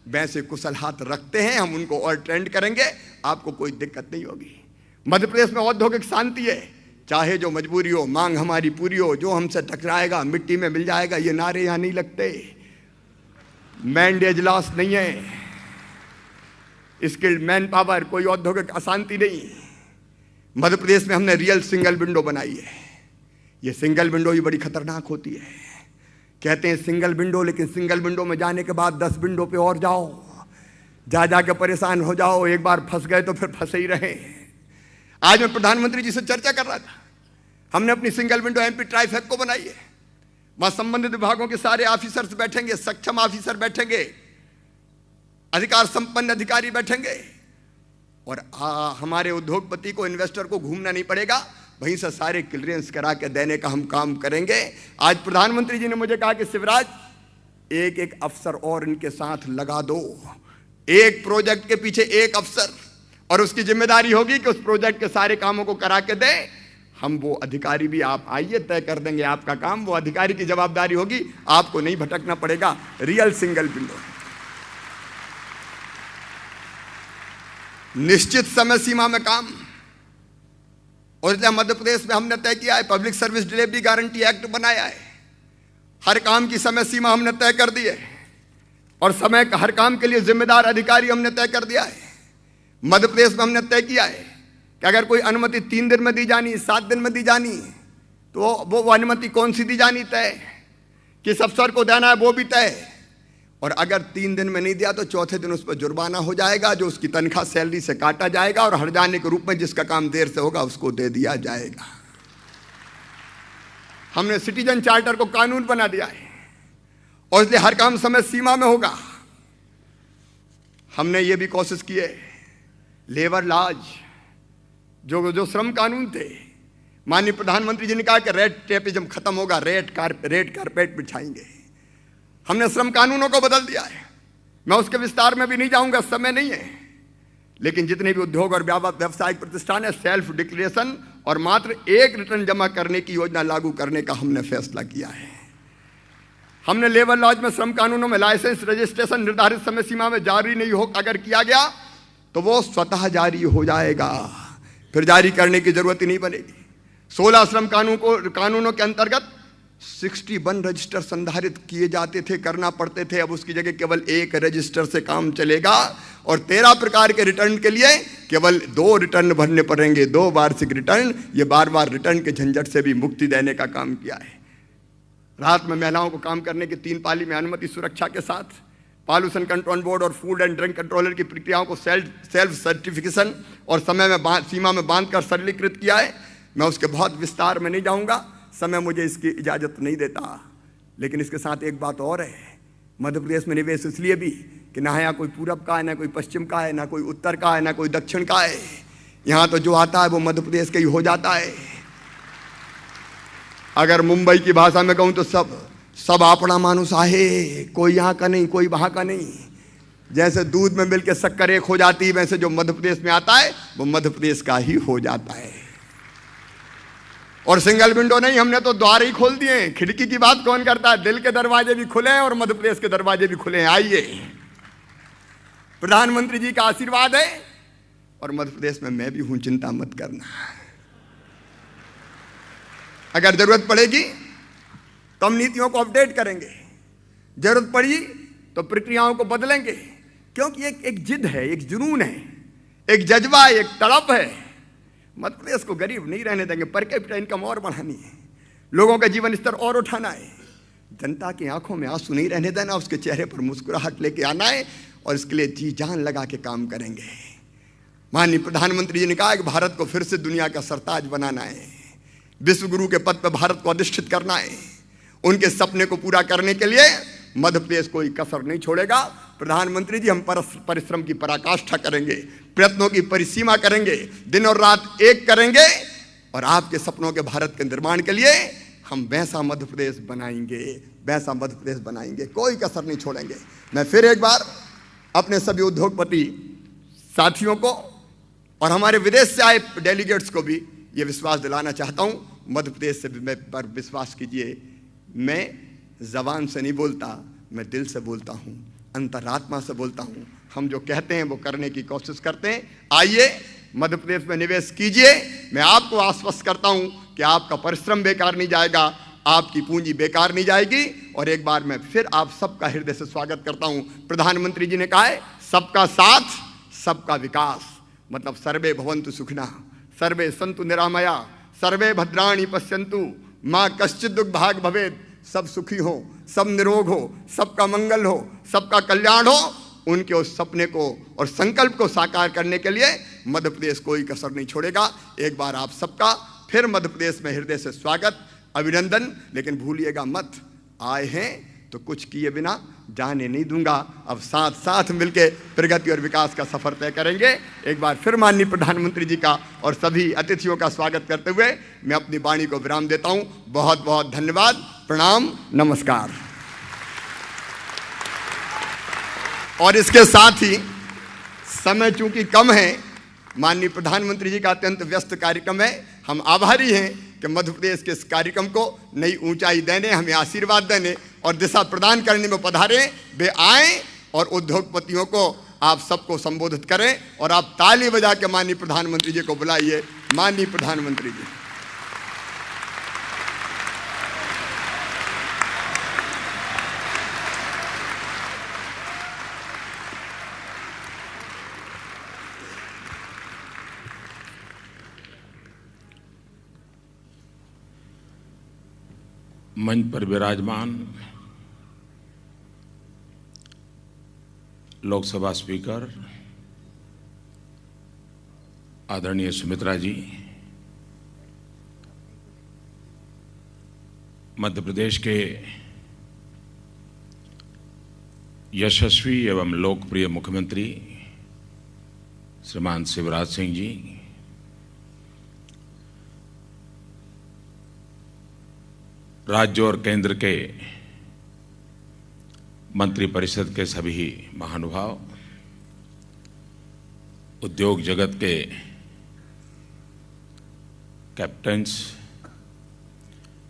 S6: वैसे कुशल हाथ रखते हैं, हम उनको और ट्रेंड करेंगे, आपको कोई दिक्कत नहीं होगी। मध्य प्रदेश में औद्योगिक शांति है, चाहे जो मजबूरी हो, मांग हमारी पूरी हो, जो हमसे टकराएगा मिट्टी में मिल जाएगा, ये नारे यहां नहीं लगते। मैंडेज लॉस नहीं है, स्किल्ड मैन पावर, कोई औद्योगिक अशांति नहीं। मध्य प्रदेश में हमने रियल सिंगल विंडो बनाई है। ये सिंगल विंडो ही बड़ी खतरनाक होती है। कहते हैं सिंगल विंडो, लेकिन सिंगल विंडो में जाने के बाद 10 विंडो पे और जाओ, जा के परेशान हो जाओ। एक बार फंस गए तो फिर फंसे ही रहे। आज मैं प्रधानमंत्री जी से चर्चा कर रहा था, हमने अपनी सिंगल विंडो एमपी ट्राइफेक को बनाई है। वहां संबंधित विभागों के सारे ऑफिसर्स बैठेंगे, सक्षम ऑफिसर बैठेंगे, अधिकार संपन्न अधिकारी बैठेंगे, और हमारे उद्योगपति को, इन्वेस्टर को घूमना नहीं पड़ेगा, वहीं से सारे क्लियरेंस करा के देने का हम काम करेंगे। आज प्रधानमंत्री जी ने मुझे कहा कि शिवराज, एक एक अफसर और इनके साथ लगा दो, एक प्रोजेक्ट के पीछे एक अफसर, और उसकी जिम्मेदारी होगी कि उस प्रोजेक्ट के सारे कामों को करा के दे। हम वो अधिकारी भी, आप आइए, तय कर देंगे आपका काम, वो अधिकारी की जवाबदारी होगी, आपको नहीं भटकना पड़ेगा। रियल सिंगल विंडो, निश्चित समय सीमा में काम। और इसलिए मध्य प्रदेश में हमने तय किया है, public service delivery guarantee act बनाया है। हर काम की समय सीमा हमने तय कर दी है, और समय हर काम के लिए जिम्मेदार अधिकारी हमने तय कर दिया है। मध्य प्रदेश में हमने तय किया है कि अगर कोई अनुमति 3 दिन में दी जानी, 7 दिन में दी जानी, तो वो अनुमति कौन सी दी जानी तय, किस अफसर को देना है वो भी तय। और अगर 3 दिन में नहीं दिया तो चौथे दिन उस पर जुर्माना हो जाएगा, जो उसकी तनख्वाह सैलरी से काटा जाएगा, और हर्जाने के रूप में जिसका काम देर से होगा उसको दे दिया जाएगा। हमने सिटीजन चार्टर को कानून बना दिया है, और इसलिए हर काम समय सीमा में होगा। हमने ये भी कोशिश की है, लेबर लॉज, जो श्रम कानून थे, माननीय प्रधानमंत्री जी ने कहा कि रेड टेपिज्म खत्म होगा, रेड कारपेट बिछाएंगे। हमने श्रम कानूनों को बदल दिया है। मैं उसके विस्तार में भी नहीं जाऊंगा, समय नहीं है, लेकिन जितने भी उद्योग और व्यावसायिक प्रतिष्ठान है, सेल्फ डिक्लेरेशन और मात्र एक रिटर्न जमा करने की योजना लागू करने का हमने फैसला किया है। हमने लेबर लॉज में, श्रम कानूनों में लाइसेंस रजिस्ट्रेशन निर्धारित समय सीमा में जारी नहीं हो, अगर किया गया तो वो स्वतः जारी हो जाएगा, फिर जारी करने की जरूरत ही नहीं बनेगी। 16 श्रम कानूनों के अंतर्गत 61 रजिस्टर संधारित किए जाते थे, करना पड़ते थे। अब उसकी जगह केवल एक रजिस्टर से काम चलेगा, और 13 प्रकार के रिटर्न के लिए केवल 2 रिटर्न भरने पड़ेंगे, 2 वार्षिक रिटर्न। ये बार रिटर्न के झंझट से भी मुक्ति देने का काम किया है। रात में महिलाओं को काम करने की 3 पाली में अनुमति सुरक्षा के साथ पॉल्यूशन कंट्रोल बोर्ड और फूड एंड ड्रग कंट्रोलर की प्रक्रियाओं को सेल्फ सर्टिफिकेशन और समय में सीमा में बांधकर सरलीकृत किया है। मैं उसके बहुत विस्तार में नहीं जाऊंगा, समय मुझे इसकी इजाज़त नहीं देता। लेकिन इसके साथ एक बात और है, मध्य प्रदेश में निवेश इसलिए भी कि ना यहाँ कोई पूरब का है, ना कोई पश्चिम का है, ना कोई उत्तर का है, ना कोई दक्षिण का है। यहाँ तो जो आता है वो मध्य प्रदेश का ही हो जाता है। अगर मुंबई की भाषा में कहूँ तो सब अपना मानुस आहे, कोई यहाँ का नहीं, कोई वहाँ का नहीं। जैसे दूध में मिल के शक्कर एक हो जाती है, वैसे जो मध्य प्रदेश में आता है वो मध्य प्रदेश का ही हो जाता है। और सिंगल विंडो नहीं, हमने तो द्वार ही खोल दिए। खिड़की की बात कौन करता है? दिल के दरवाजे भी खुले हैं और मध्य प्रदेश के दरवाजे भी खुले हैं। आइए, प्रधानमंत्री जी का आशीर्वाद है और मध्य प्रदेश में मैं भी हूं, चिंता मत करना। अगर जरूरत पड़ेगी तो हम नीतियों को अपडेट करेंगे, जरूरत पड़ी तो प्रक्रियाओं को बदलेंगे, क्योंकि एक जिद है, एक जुनून है, एक जज्बा है, एक तड़प है। मध्य प्रदेश को गरीब नहीं रहने देंगे। पर कैपिटा इनकम और बढ़ानी है, लोगों का जीवन स्तर और उठाना है, जनता की आंखों में आंसू नहीं रहने देना, उसके चेहरे पर मुस्कुराहट लेके आना है, और इसके लिए जी जान लगा के काम करेंगे। माननीय प्रधानमंत्री जी ने कहा कि भारत को फिर से दुनिया का सरताज बनाना है, विश्व गुरु के पद पर भारत को अधिष्ठित करना है। उनके सपने को पूरा करने के लिए मध्य प्रदेश कोई कसर नहीं छोड़ेगा। प्रधानमंत्री जी, हम परिश्रम की पराकाष्ठा करेंगे, प्रयत्नों की परिसीमा करेंगे, दिन और रात एक करेंगे, और आपके सपनों के भारत के निर्माण के लिए हम वैसा मध्य प्रदेश बनाएंगे, वैसा मध्य प्रदेश बनाएंगे, कोई कसर नहीं छोड़ेंगे। मैं फिर एक बार अपने सभी उद्योगपति साथियों को और हमारे विदेश से आए डेलीगेट्स को भी ये विश्वास दिलाना चाहता हूँ, मध्य प्रदेश से भी मैं पर विश्वास कीजिए, मैं जबान से नहीं बोलता, मैं दिल से बोलता हूँ। अंतरात्मा से बोलता हूं, हम जो कहते हैं वो करने की कोशिश करते हैं। आइए मध्य प्रदेश में निवेश कीजिए। मैं आपको आश्वस्त करता हूं कि आपका परिश्रम बेकार नहीं जाएगा, आपकी पूंजी बेकार नहीं जाएगी। और एक बार मैं फिर आप सबका हृदय से स्वागत करता हूं। प्रधानमंत्री जी ने कहा है सबका साथ सबका विकास, मतलब सर्वे भवन्तु सुखिनः, सर्वे सन्तु निरामया, सर्वे भद्राणि पश्यन्तु माँ कश्चित् दुर्भाग् भवेत्। सब सुखी हो, सब निरोग हो, सबका मंगल हो, सबका कल्याण हो। उनके उस सपने को और संकल्प को साकार करने के लिए मध्य प्रदेश कोई कसर नहीं छोड़ेगा। एक बार आप सबका फिर मध्य प्रदेश में हृदय से स्वागत, अभिनंदन। लेकिन भूलिएगा मत, आए हैं तो कुछ किए बिना जाने नहीं दूंगा। अब साथ साथ मिलके प्रगति और विकास का सफर तय करेंगे। एक बार फिर माननीय प्रधानमंत्री जी का और सभी अतिथियों का स्वागत करते हुए मैं अपनी वाणी को विराम देता हूं। बहुत बहुत धन्यवाद, प्रणाम, नमस्कार। और इसके साथ ही समय चूंकि कम है, माननीय प्रधानमंत्री जी का अत्यंत व्यस्त कार्यक्रम है। हम आभारी हैं कि मध्य प्रदेश के इस कार्यक्रम को नई ऊंचाई देने, हमें आशीर्वाद देने और दिशा प्रदान करने में पधारे। वे आएं और उद्योगपतियों को आप सबको संबोधित करें और आप ताली बजा के माननीय प्रधानमंत्री जी को बुलाइए। माननीय प्रधानमंत्री जी।
S7: मंच पर विराजमान लोकसभा स्पीकर आदरणीय सुमित्रा जी, मध्य प्रदेश के यशस्वी एवं लोकप्रिय मुख्यमंत्री श्रीमान शिवराज सिंह जी, राज्य और केंद्र के मंत्रिपरिषद के सभी महानुभाव, उद्योग जगत के कैप्टन्स,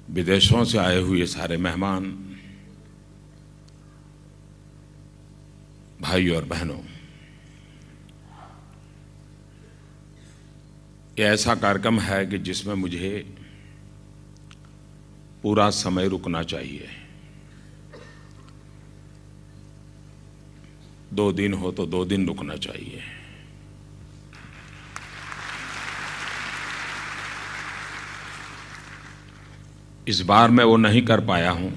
S7: विदेशों से आए हुए सारे मेहमान, भाई और बहनों, ये ऐसा कार्यक्रम है कि जिसमें मुझे पूरा समय रुकना चाहिए। 2 दिन हो तो 2 दिन रुकना चाहिए। इस बार मैं वो नहीं कर पाया हूं,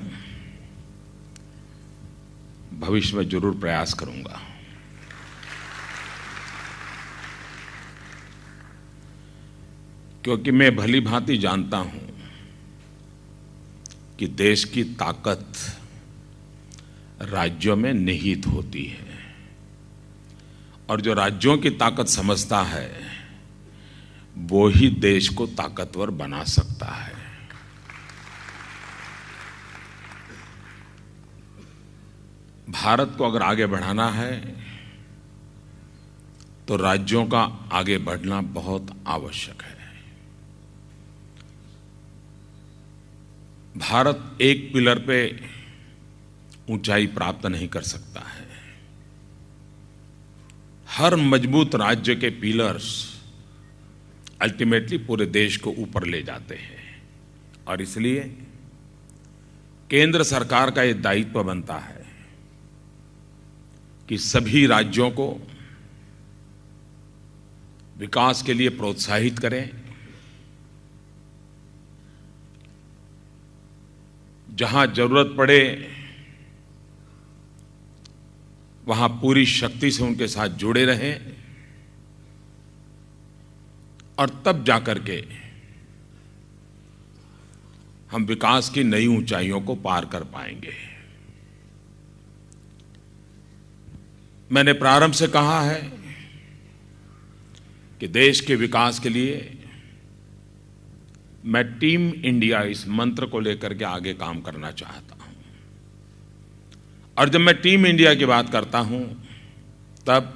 S7: भविष्य में जरूर प्रयास करूंगा। क्योंकि मैं भली भांति जानता हूं कि देश की ताकत राज्यों में निहित होती है और जो राज्यों की ताकत समझता है वो ही देश को ताकतवर बना सकता है। भारत को अगर आगे बढ़ाना है तो राज्यों का आगे बढ़ना बहुत आवश्यक है। भारत एक पिलर पे ऊंचाई प्राप्त नहीं कर सकता है। हर मजबूत राज्य के पिलर्स अल्टीमेटली पूरे देश को ऊपर ले जाते हैं और इसलिए केंद्र सरकार का यह दायित्व बनता है कि सभी राज्यों को विकास के लिए प्रोत्साहित करें, जहां जरूरत पड़े वहां पूरी शक्ति से उनके साथ जुड़े रहें और तब जाकर के हम विकास की नई ऊंचाइयों को पार कर पाएंगे। मैंने प्रारंभ से कहा है कि देश के विकास के लिए मैं टीम इंडिया इस मंत्र को लेकर के आगे काम करना चाहता हूं और जब मैं टीम इंडिया की बात करता हूं तब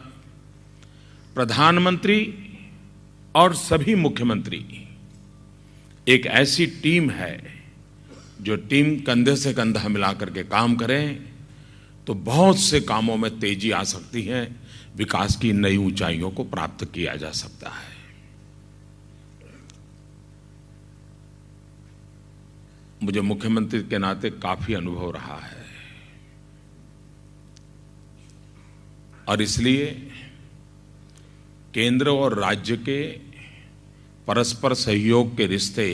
S7: प्रधानमंत्री और सभी मुख्यमंत्री एक ऐसी टीम है जो टीम कंधे से कंधा मिलाकर के काम करें तो बहुत से कामों में तेजी आ सकती है, विकास की नई ऊंचाइयों को प्राप्त किया जा सकता है। मुझे मुख्यमंत्री के नाते काफी अनुभव रहा है और इसलिए केंद्र और राज्य के परस्पर सहयोग के रिश्ते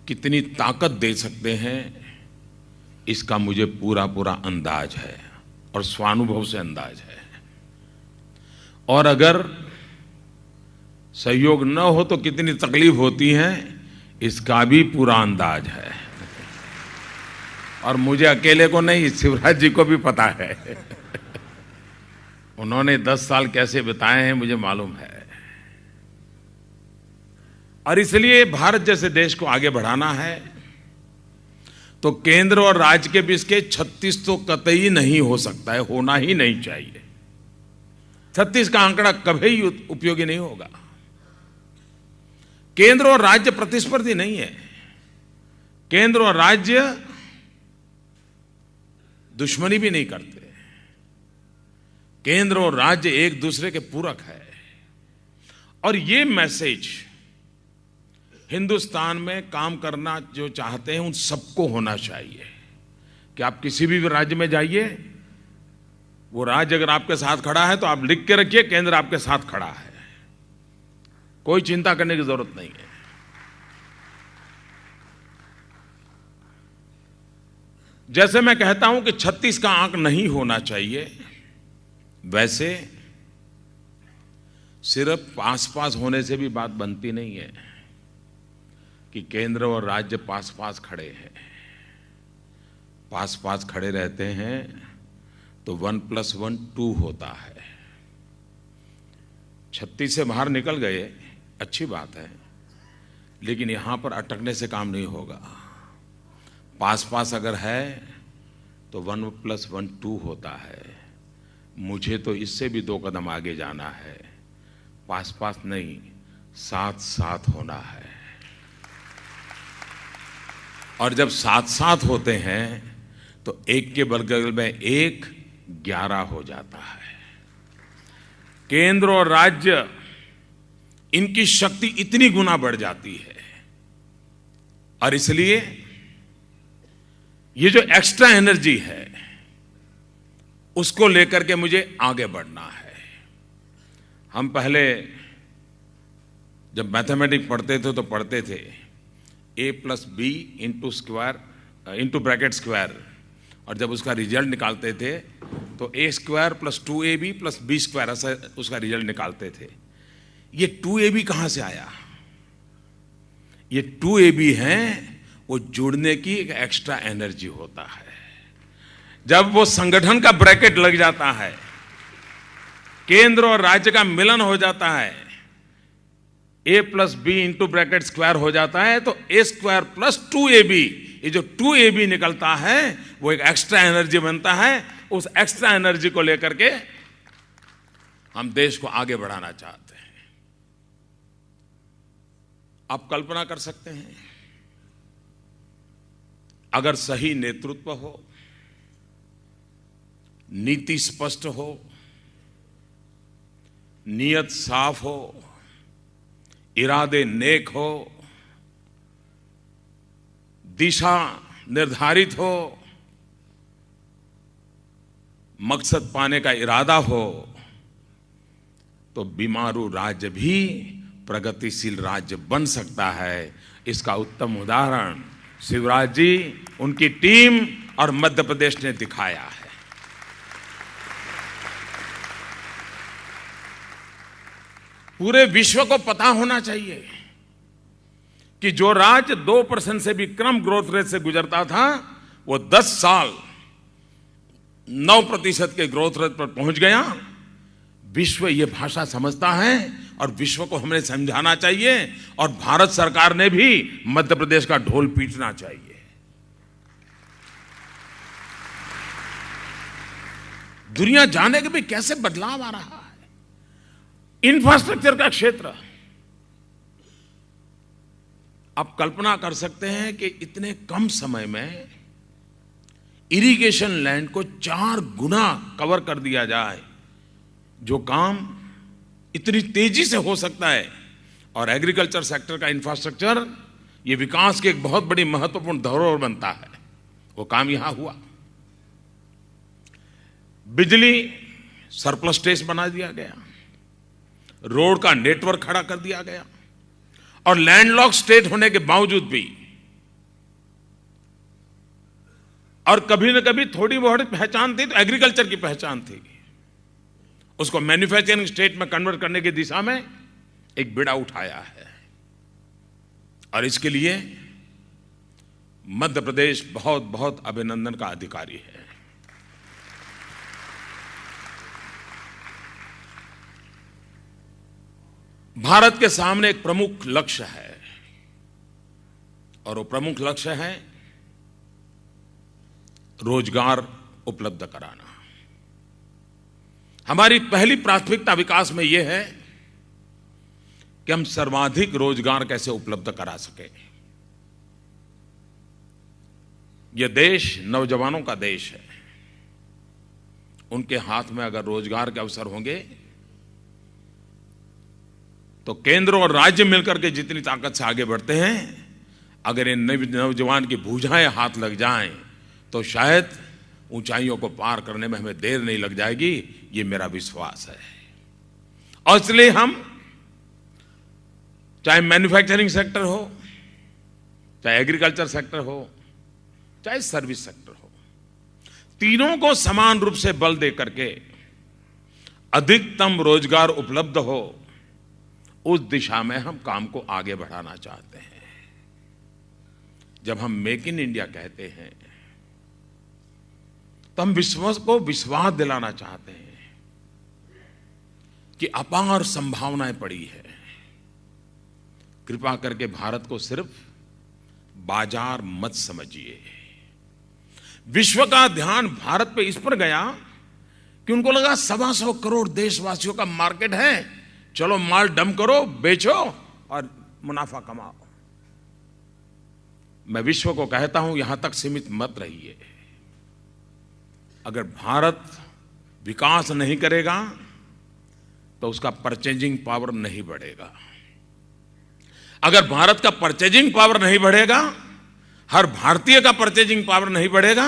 S7: कितनी ताकत दे सकते हैं, इसका मुझे पूरा पूरा अंदाज है और स्वानुभव से अंदाज है। और अगर सहयोग न हो तो कितनी तकलीफ होती है, इसका भी पूरा अंदाज है। और मुझे अकेले को नहीं, शिवराज जी को भी पता है। उन्होंने 10 साल कैसे बिताए हैं मुझे मालूम है। और इसलिए भारत जैसे देश को आगे बढ़ाना है तो केंद्र और राज्य के बीच के 36 तो कतई नहीं हो सकता है, होना ही नहीं चाहिए। 36 का आंकड़ा कभी उपयोगी नहीं होगा। केंद्र और राज्य प्रतिस्पर्धी नहीं है। केंद्र और राज्य दुश्मनी भी नहीं करते। केंद्र और राज्य एक दूसरे के पूरक है। और ये मैसेज हिंदुस्तान में काम करना जो चाहते हैं उन सबको होना चाहिए कि आप किसी भी राज्य में जाइए, वो राज्य अगर आपके साथ खड़ा है तो आप लिख के रखिए केंद्र आपके साथ खड़ा है, कोई चिंता करने की जरूरत नहीं है। जैसे मैं कहता हूं कि 36 का आंक नहीं होना चाहिए, वैसे सिर्फ पास पास होने से भी बात बनती नहीं है कि केंद्र और राज्य पास पास खड़े हैं। पास पास खड़े रहते हैं तो 1+1 2 होता है। 36 से बाहर निकल गए, अच्छी बात है, लेकिन यहां पर अटकने से काम नहीं होगा। पास पास अगर है तो 1+1 2 होता है। मुझे तो इससे भी 2 कदम आगे जाना है। पास पास नहीं, साथ साथ होना है। और जब साथ साथ होते हैं तो एक के बगल में एक 11 हो जाता है। केंद्र और राज्य इनकी शक्ति इतनी गुना बढ़ जाती है। और इसलिए ये जो एक्स्ट्रा एनर्जी है उसको लेकर के मुझे आगे बढ़ना है। हम पहले जब मैथमेटिक्स पढ़ते थे तो पढ़ते थे a+b इंटू ब्रैकेट स्क्वायर, और जब उसका रिजल्ट निकालते थे तो a² + 2ab + b² ऐसा उसका रिजल्ट निकालते थे। ये 2ab कहां से आया? ये 2ab है, वो जुड़ने की एक एक्स्ट्रा एनर्जी होता है। जब वो संगठन का ब्रैकेट लग जाता है, केंद्र और राज्य का मिलन हो जाता है, a+b इंटू ब्रैकेट स्क्वायर हो जाता है, तो a² + 2ab, ये जो 2ab निकलता है वो एक एक्स्ट्रा एनर्जी बनता है। उस एक्स्ट्रा एनर्जी को लेकर के हम देश को आगे बढ़ाना चाहते हैं। आप कल्पना कर सकते हैं, अगर सही नेतृत्व हो, नीति स्पष्ट हो, नियत साफ हो, इरादे नेक हो, दिशा निर्धारित हो, मकसद पाने का इरादा हो, तो बीमारू राज्य भी प्रगतिशील राज्य बन सकता है। इसका उत्तम उदाहरण शिवराज जी, उनकी टीम और मध्य प्रदेश ने दिखाया है। पूरे विश्व को पता होना चाहिए कि जो राज्य 2% से भी कम ग्रोथ रेट से गुजरता था, वो 10 साल 9% के ग्रोथ रेट पर पहुंच गया। विश्व ये भाषा समझता है और विश्व को हमें समझाना चाहिए, और भारत सरकार ने भी मध्य प्रदेश का ढोल पीटना चाहिए। दुनिया जाने के भी कैसे बदलाव आ रहा है। इंफ्रास्ट्रक्चर का क्षेत्र, आप कल्पना कर सकते हैं कि इतने कम समय में इरिगेशन लैंड को 4 गुना कवर कर दिया जाए, जो काम इतनी तेजी से हो सकता है, और एग्रीकल्चर सेक्टर का इंफ्रास्ट्रक्चर ये विकास की एक बहुत बड़ी महत्वपूर्ण धरोहर बनता है, वो काम यहां हुआ। बिजली सरप्लस स्टेशन बना दिया गया, रोड का नेटवर्क खड़ा कर दिया गया, और लैंडलॉक स्टेट होने के बावजूद भी, और कभी न कभी थोड़ी बहुत पहचान थी तो एग्रीकल्चर की पहचान थी, उसको मैन्युफैक्चरिंग स्टेट में कन्वर्ट करने की दिशा में एक बीड़ा उठाया है। और इसके लिए मध्य प्रदेश बहुत बहुत अभिनंदन का अधिकारी है। भारत के सामने एक प्रमुख लक्ष्य है, और वो प्रमुख लक्ष्य है रोजगार उपलब्ध कराना। हमारी पहली प्राथमिकता विकास में यह है कि हम सर्वाधिक रोजगार कैसे उपलब्ध करा सके। यह देश नौजवानों का देश है, उनके हाथ में अगर रोजगार के अवसर होंगे तो केंद्र और राज्य मिलकर के जितनी ताकत से आगे बढ़ते हैं, अगर इन नौजवान की भुजाएं हाथ लग जाएं तो शायद ऊंचाइयों को पार करने में हमें देर नहीं लग जाएगी, ये मेरा विश्वास है। और इसलिए हम चाहे मैन्युफैक्चरिंग सेक्टर हो, चाहे एग्रीकल्चर सेक्टर हो, चाहे सर्विस सेक्टर हो, तीनों को समान रूप से बल दे करके अधिकतम रोजगार उपलब्ध हो, उस दिशा में हम काम को आगे बढ़ाना चाहते हैं। जब हम मेक इन इंडिया कहते हैं तो हम विश्व को विश्वास दिलाना चाहते हैं कि अपार संभावनाएं पड़ी है। कृपा करके भारत को सिर्फ बाजार मत समझिए। विश्व का ध्यान भारत पे इस पर गया कि उनको लगा 125 करोड़ देशवासियों का मार्केट है, चलो माल डंप करो, बेचो और मुनाफा कमाओ। मैं विश्व को कहता हूं यहां तक सीमित मत रहिए। अगर भारत विकास नहीं करेगा तो उसका परचेजिंग पावर नहीं बढ़ेगा। अगर भारत का परचेजिंग पावर नहीं बढ़ेगा, हर भारतीय का परचेजिंग पावर नहीं बढ़ेगा,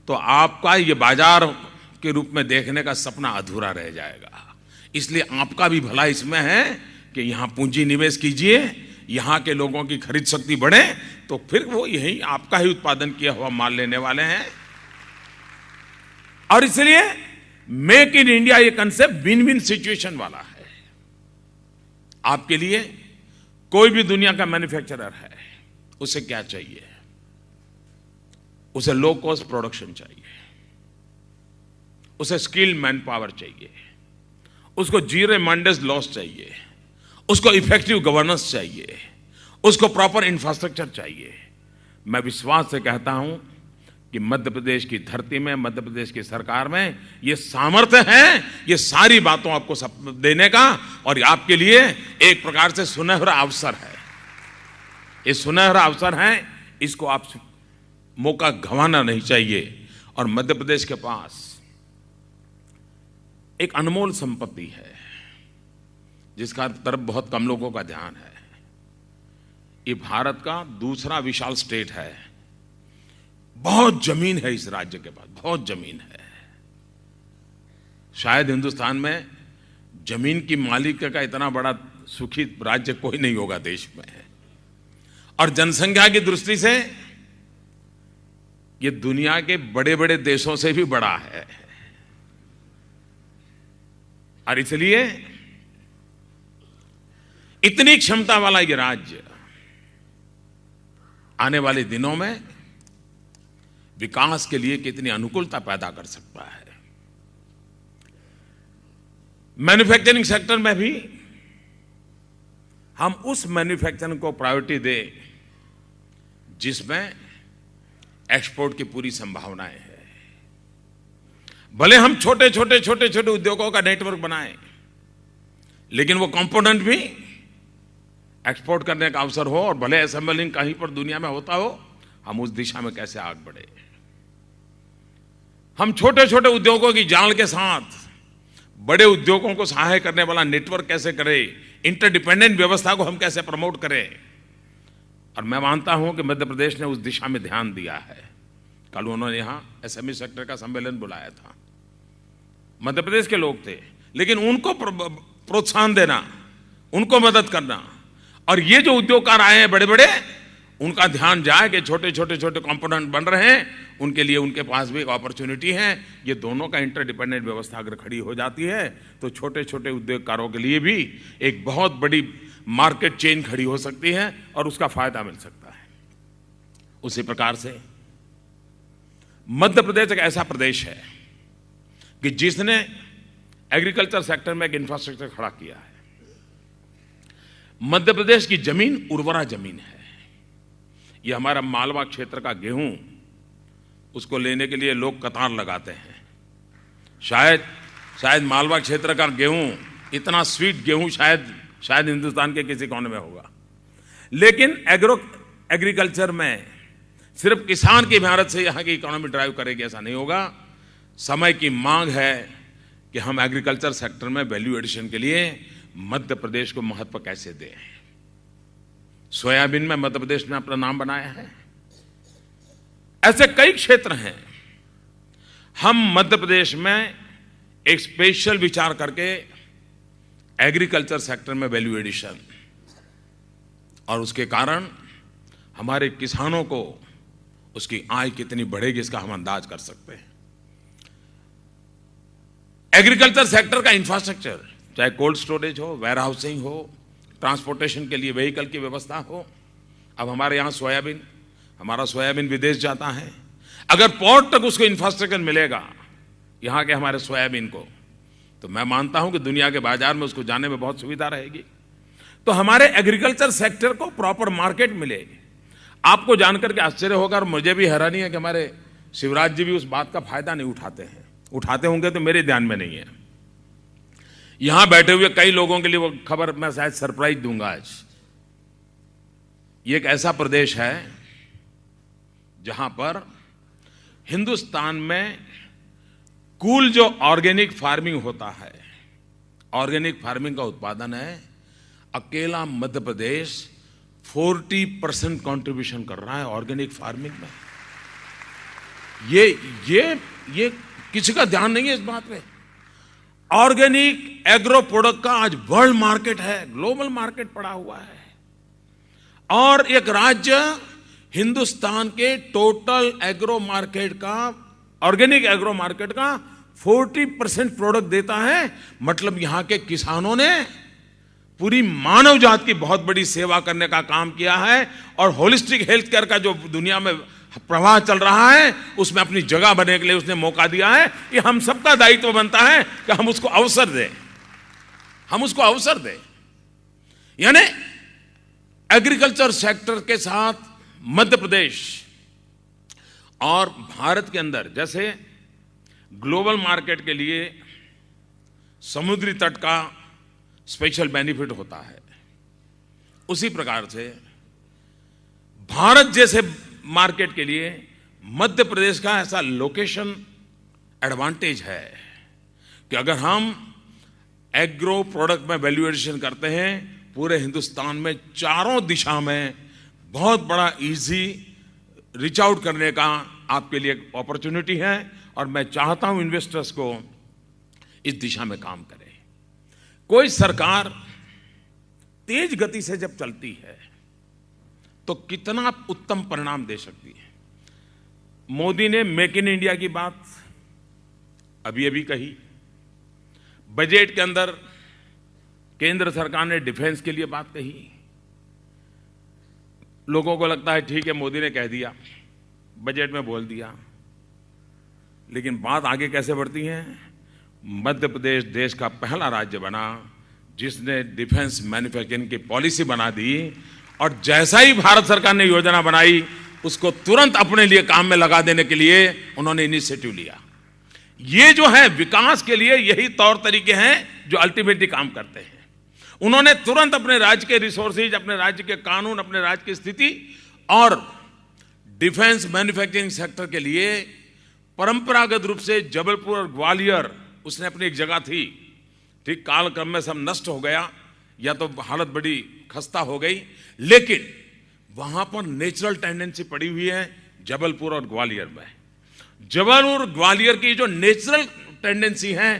S7: तो आपका ये बाजार के रूप में देखने का सपना अधूरा रह जाएगा। इसलिए आपका भी भला इसमें है कि यहां पूंजी निवेश कीजिए, यहां के लोगों की खरीद शक्ति बढ़े, तो फिर वो यही आपका ही उत्पादन किया हुआ माल लेने वाले हैं। और इसलिए मेक इन इंडिया ये कंसेप्ट विन विन सिचुएशन वाला है। आपके लिए कोई भी दुनिया का मैन्युफैक्चरर है, उसे क्या चाहिए? उसे लो कॉस्ट प्रोडक्शन चाहिए, उसे स्किल्ड मैन पावर चाहिए, उसको जीरो मेंटेनेंस लॉस चाहिए, उसको इफेक्टिव गवर्नेंस चाहिए, उसको प्रॉपर इंफ्रास्ट्रक्चर चाहिए। मैं विश्वास से कहता हूं कि मध्य प्रदेश की धरती में, मध्य प्रदेश की सरकार में ये सामर्थ्य है, ये सारी बातों आपको सब देने का, और आपके लिए एक प्रकार से सुनहरा अवसर है। ये सुनहरा अवसर है, इसको आप मौका गंवाना नहीं चाहिए। और मध्य प्रदेश के पास एक अनमोल संपत्ति है जिसका तरफ बहुत कम लोगों का ध्यान है। ये भारत का दूसरा विशाल स्टेट है। बहुत जमीन है इस राज्य के पास, बहुत जमीन है। शायद हिंदुस्तान में जमीन की मालिक का इतना बड़ा सुखी राज्य कोई नहीं होगा देश में। और जनसंख्या की दृष्टि से ये दुनिया के बड़े बड़े देशों से भी बड़ा है। और इसलिए इतनी क्षमता वाला ये राज्य आने वाले दिनों में विकास के लिए कितनी अनुकूलता पैदा कर सकता है। मैन्युफैक्चरिंग सेक्टर में भी हम उस मैन्युफैक्चरिंग को प्रायोरिटी दें जिसमें एक्सपोर्ट की पूरी संभावनाएं हैं। भले हम छोटे छोटे उद्योगों का नेटवर्क बनाएं, लेकिन वो कंपोनेंट भी एक्सपोर्ट करने का अवसर हो, और भले असेंबलिंग कहीं पर दुनिया में होता हो, हम उस दिशा में कैसे आगे बढ़े। हम छोटे छोटे उद्योगों की जाल के साथ बड़े उद्योगों को सहाय करने वाला नेटवर्क कैसे करें, इंटरडिपेंडेंट व्यवस्था को हम कैसे प्रमोट करें। और मैं मानता हूं कि मध्य प्रदेश ने उस दिशा में ध्यान दिया है। कल उन्होंने यहां एसएमई सेक्टर का सम्मेलन बुलाया था, मध्य प्रदेश के लोग थे, लेकिन उनको प्रोत्साहन देना, उनको मदद करना, और ये जो उद्योगकार आए हैं बड़े बड़े, उनका ध्यान जाए कि छोटे छोटे छोटे कंपोनेंट बन रहे हैं, उनके लिए उनके पास भी एक अपॉर्चुनिटी है। ये दोनों का इंटरडिपेंडेंट व्यवस्था अगर खड़ी हो जाती है तो छोटे छोटे उद्योगकारों के लिए भी एक बहुत बड़ी मार्केट चेन खड़ी हो सकती है और उसका फायदा मिल सकता है। उसी प्रकार से मध्य प्रदेश एक ऐसा प्रदेश है कि जिसने एग्रीकल्चर सेक्टर में एक इंफ्रास्ट्रक्चर खड़ा किया है। मध्य प्रदेश की जमीन उर्वरा जमीन है। ये हमारा मालवा क्षेत्र का गेहूं, उसको लेने के लिए लोग कतार लगाते हैं। शायद मालवा क्षेत्र का गेहूं, इतना स्वीट गेहूं शायद हिंदुस्तान के किसी कोने में होगा। लेकिन एग्रीकल्चर में सिर्फ किसान की मेहनत से यहां की इकोनॉमी ड्राइव करेगी ऐसा नहीं होगा। समय की मांग है कि हम एग्रीकल्चर सेक्टर में वैल्यू एडिशन के लिए मध्य प्रदेश को महत्व कैसे दें। सोयाबीन में मध्य प्रदेश ने अपना नाम बनाया है। ऐसे कई क्षेत्र हैं। हम मध्य प्रदेश में एक स्पेशल विचार करके एग्रीकल्चर सेक्टर में वैल्यू एडिशन, और उसके कारण हमारे किसानों को उसकी आय कितनी बढ़ेगी इसका हम अंदाज कर सकते हैं। एग्रीकल्चर सेक्टर का इंफ्रास्ट्रक्चर, चाहे कोल्ड स्टोरेज हो, वेयर हाउसिंग हो, ट्रांसपोर्टेशन के लिए व्हीकल की व्यवस्था हो। अब हमारे यहां हमारा सोयाबीन विदेश जाता है। अगर पोर्ट तक उसको इंफ्रास्ट्रक्चर मिलेगा यहां के हमारे सोयाबीन को, तो मैं मानता हूं कि दुनिया के बाजार में उसको जाने में बहुत सुविधा रहेगी। तो हमारे एग्रीकल्चर सेक्टर को प्रॉपर मार्केट मिले। आपको जानकर के आश्चर्य होगा और मुझे भी हैरानी है कि हमारे शिवराज जी भी उस बात का फायदा नहीं उठाते हैं। उठाते होंगे तो मेरे ध्यान में नहीं है। यहां बैठे हुए कई लोगों के लिए वो खबर मैं शायद सरप्राइज दूंगा आज। ये एक ऐसा प्रदेश है जहां पर हिंदुस्तान में कुल जो ऑर्गेनिक फार्मिंग होता है, ऑर्गेनिक फार्मिंग का उत्पादन है, अकेला मध्य प्रदेश 40% कंट्रीब्यूशन कर रहा है ऑर्गेनिक फार्मिंग में। ये किसी का ध्यान नहीं है इस बात पे। ऑर्गेनिक एग्रो प्रोडक्ट का आज वर्ल्ड मार्केट है, ग्लोबल मार्केट पड़ा हुआ है। और एक राज्य हिंदुस्तान के टोटल एग्रो मार्केट का, ऑर्गेनिक एग्रो मार्केट का 40% प्रोडक्ट देता है। मतलब यहां के किसानों ने पूरी मानव जात की बहुत बड़ी सेवा करने का काम किया है। और होलिस्टिक हेल्थ केयर का जो दुनिया में प्रवाह चल रहा है उसमें अपनी जगह बनने के लिए उसने मौका दिया है। ये हम सबका दायित्व बनता है कि हम उसको अवसर दें, हम उसको अवसर दें। यानी एग्रीकल्चर सेक्टर के साथ मध्य प्रदेश और भारत के अंदर जैसे ग्लोबल मार्केट के लिए समुद्री तट का स्पेशल बेनिफिट होता है, उसी प्रकार से भारत जैसे मार्केट के लिए मध्य प्रदेश का ऐसा लोकेशन एडवांटेज है कि अगर हम एग्रो प्रोडक्ट में वैल्यू एडिशन करते हैं पूरे हिंदुस्तान में चारों दिशा में बहुत बड़ा इजी रीच आउट करने का आपके लिए अपॉर्चुनिटी है। और मैं चाहता हूं इन्वेस्टर्स को इस दिशा में काम करें। कोई सरकार तेज गति से जब चलती है तो कितना उत्तम परिणाम दे सकती है। मोदी ने मेक इन इंडिया की बात अभी अभी कही। बजट के अंदर केंद्र सरकार ने डिफेंस के लिए बात कही। लोगों को लगता है ठीक है मोदी ने कह दिया, बजट में बोल दिया, लेकिन बात आगे कैसे बढ़ती है। मध्य प्रदेश देश का पहला राज्य बना जिसने डिफेंस मैन्युफैक्चरिंग की पॉलिसी बना दी। और जैसा ही भारत सरकार ने योजना बनाई उसको तुरंत अपने लिए काम में लगा देने के लिए उन्होंने इनिशिएटिव लिया। ये जो है विकास के लिए यही तौर तरीके हैं जो अल्टीमेटली काम करते हैं। उन्होंने तुरंत अपने राज्य के रिसोर्सेज, अपने राज्य के कानून, अपने राज्य की स्थिति और डिफेंस मैन्युफैक्चरिंग सेक्टर के लिए परंपरागत रूप से जबलपुर और ग्वालियर उसने अपनी एक जगह थी, ठीक, कालक्रम में सब नष्ट हो गया या तो हालत बड़ी खस्ता हो गई, लेकिन वहां पर नेचुरल टेंडेंसी पड़ी हुई है जबलपुर और ग्वालियर में। जबलपुर ग्वालियर की जो नेचुरल टेंडेंसी है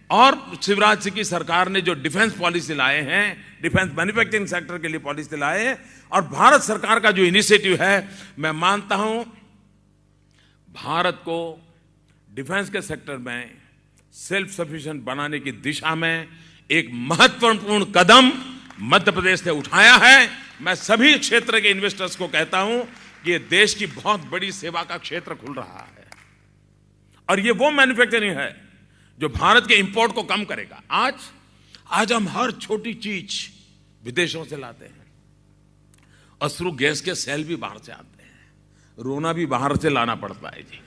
S7: और शिवराज सिंह की सरकार ने जो डिफेंस पॉलिसी लाए हैं, डिफेंस मैन्युफैक्चरिंग सेक्टर के लिए पॉलिसी लाए हैं, और भारत सरकार का जो इनिशिएटिव है, मैं मानता हूं भारत को डिफेंस के सेक्टर में सेल्फ सफिशिएंट बनाने की दिशा में एक महत्वपूर्ण कदम मध्य प्रदेश ने उठाया है। मैं सभी क्षेत्र के इन्वेस्टर्स को कहता हूं कि ये देश की बहुत बड़ी सेवा का क्षेत्र खुल रहा है और ये वो मैन्युफैक्चरिंग है जो भारत के इंपोर्ट को कम करेगा। आज हम हर छोटी चीज विदेशों से लाते हैं। अश्रु गैस के सेल भी बाहर से आते हैं, रोना भी बाहर से लाना पड़ता है जी।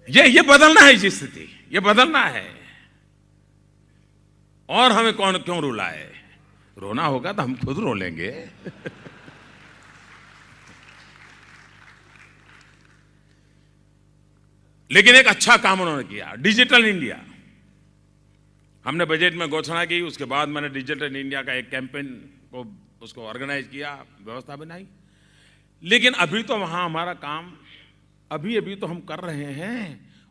S7: ये बदलना है जी स्थिति, ये बदलना है। और हमें कौन क्यों रुलाए? रोना होगा तो हम खुद रो लेंगे। लेकिन एक अच्छा काम उन्होंने किया, डिजिटल इंडिया। हमने बजट में घोषणा की, उसके बाद मैंने डिजिटल इंडिया का एक कैंपेन को उसको ऑर्गेनाइज किया, व्यवस्था बनाई। लेकिन अभी तो वहां हमारा काम अभी तो हम कर रहे हैं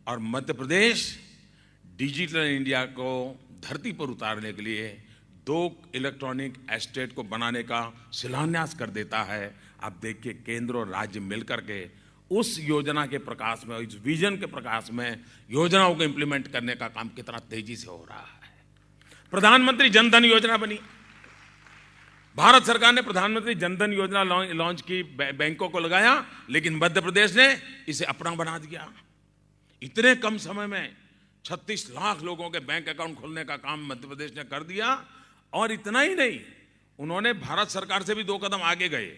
S7: और मध्य प्रदेश डिजिटल इंडिया को धरती पर उतारने के लिए 2 इलेक्ट्रॉनिक एस्टेट को बनाने का शिलान्यास कर देता है। आप देखिए केंद्र और राज्य मिलकर के उस योजना के प्रकाश में, इस विजन के प्रकाश में योजनाओं को इंप्लीमेंट करने का काम कितना तेजी से हो रहा है। प्रधानमंत्री जनधन योजना बनी, भारत सरकार ने प्रधानमंत्री जनधन योजना लॉन्च की, बैंकों को लगाया, लेकिन मध्य प्रदेश ने इसे अपना बना दिया। इतने कम समय में 36 लाख लोगों के बैंक अकाउंट खोलने का काम मध्य प्रदेश ने कर दिया। और इतना ही नहीं, उन्होंने भारत सरकार से भी 2 कदम आगे गए।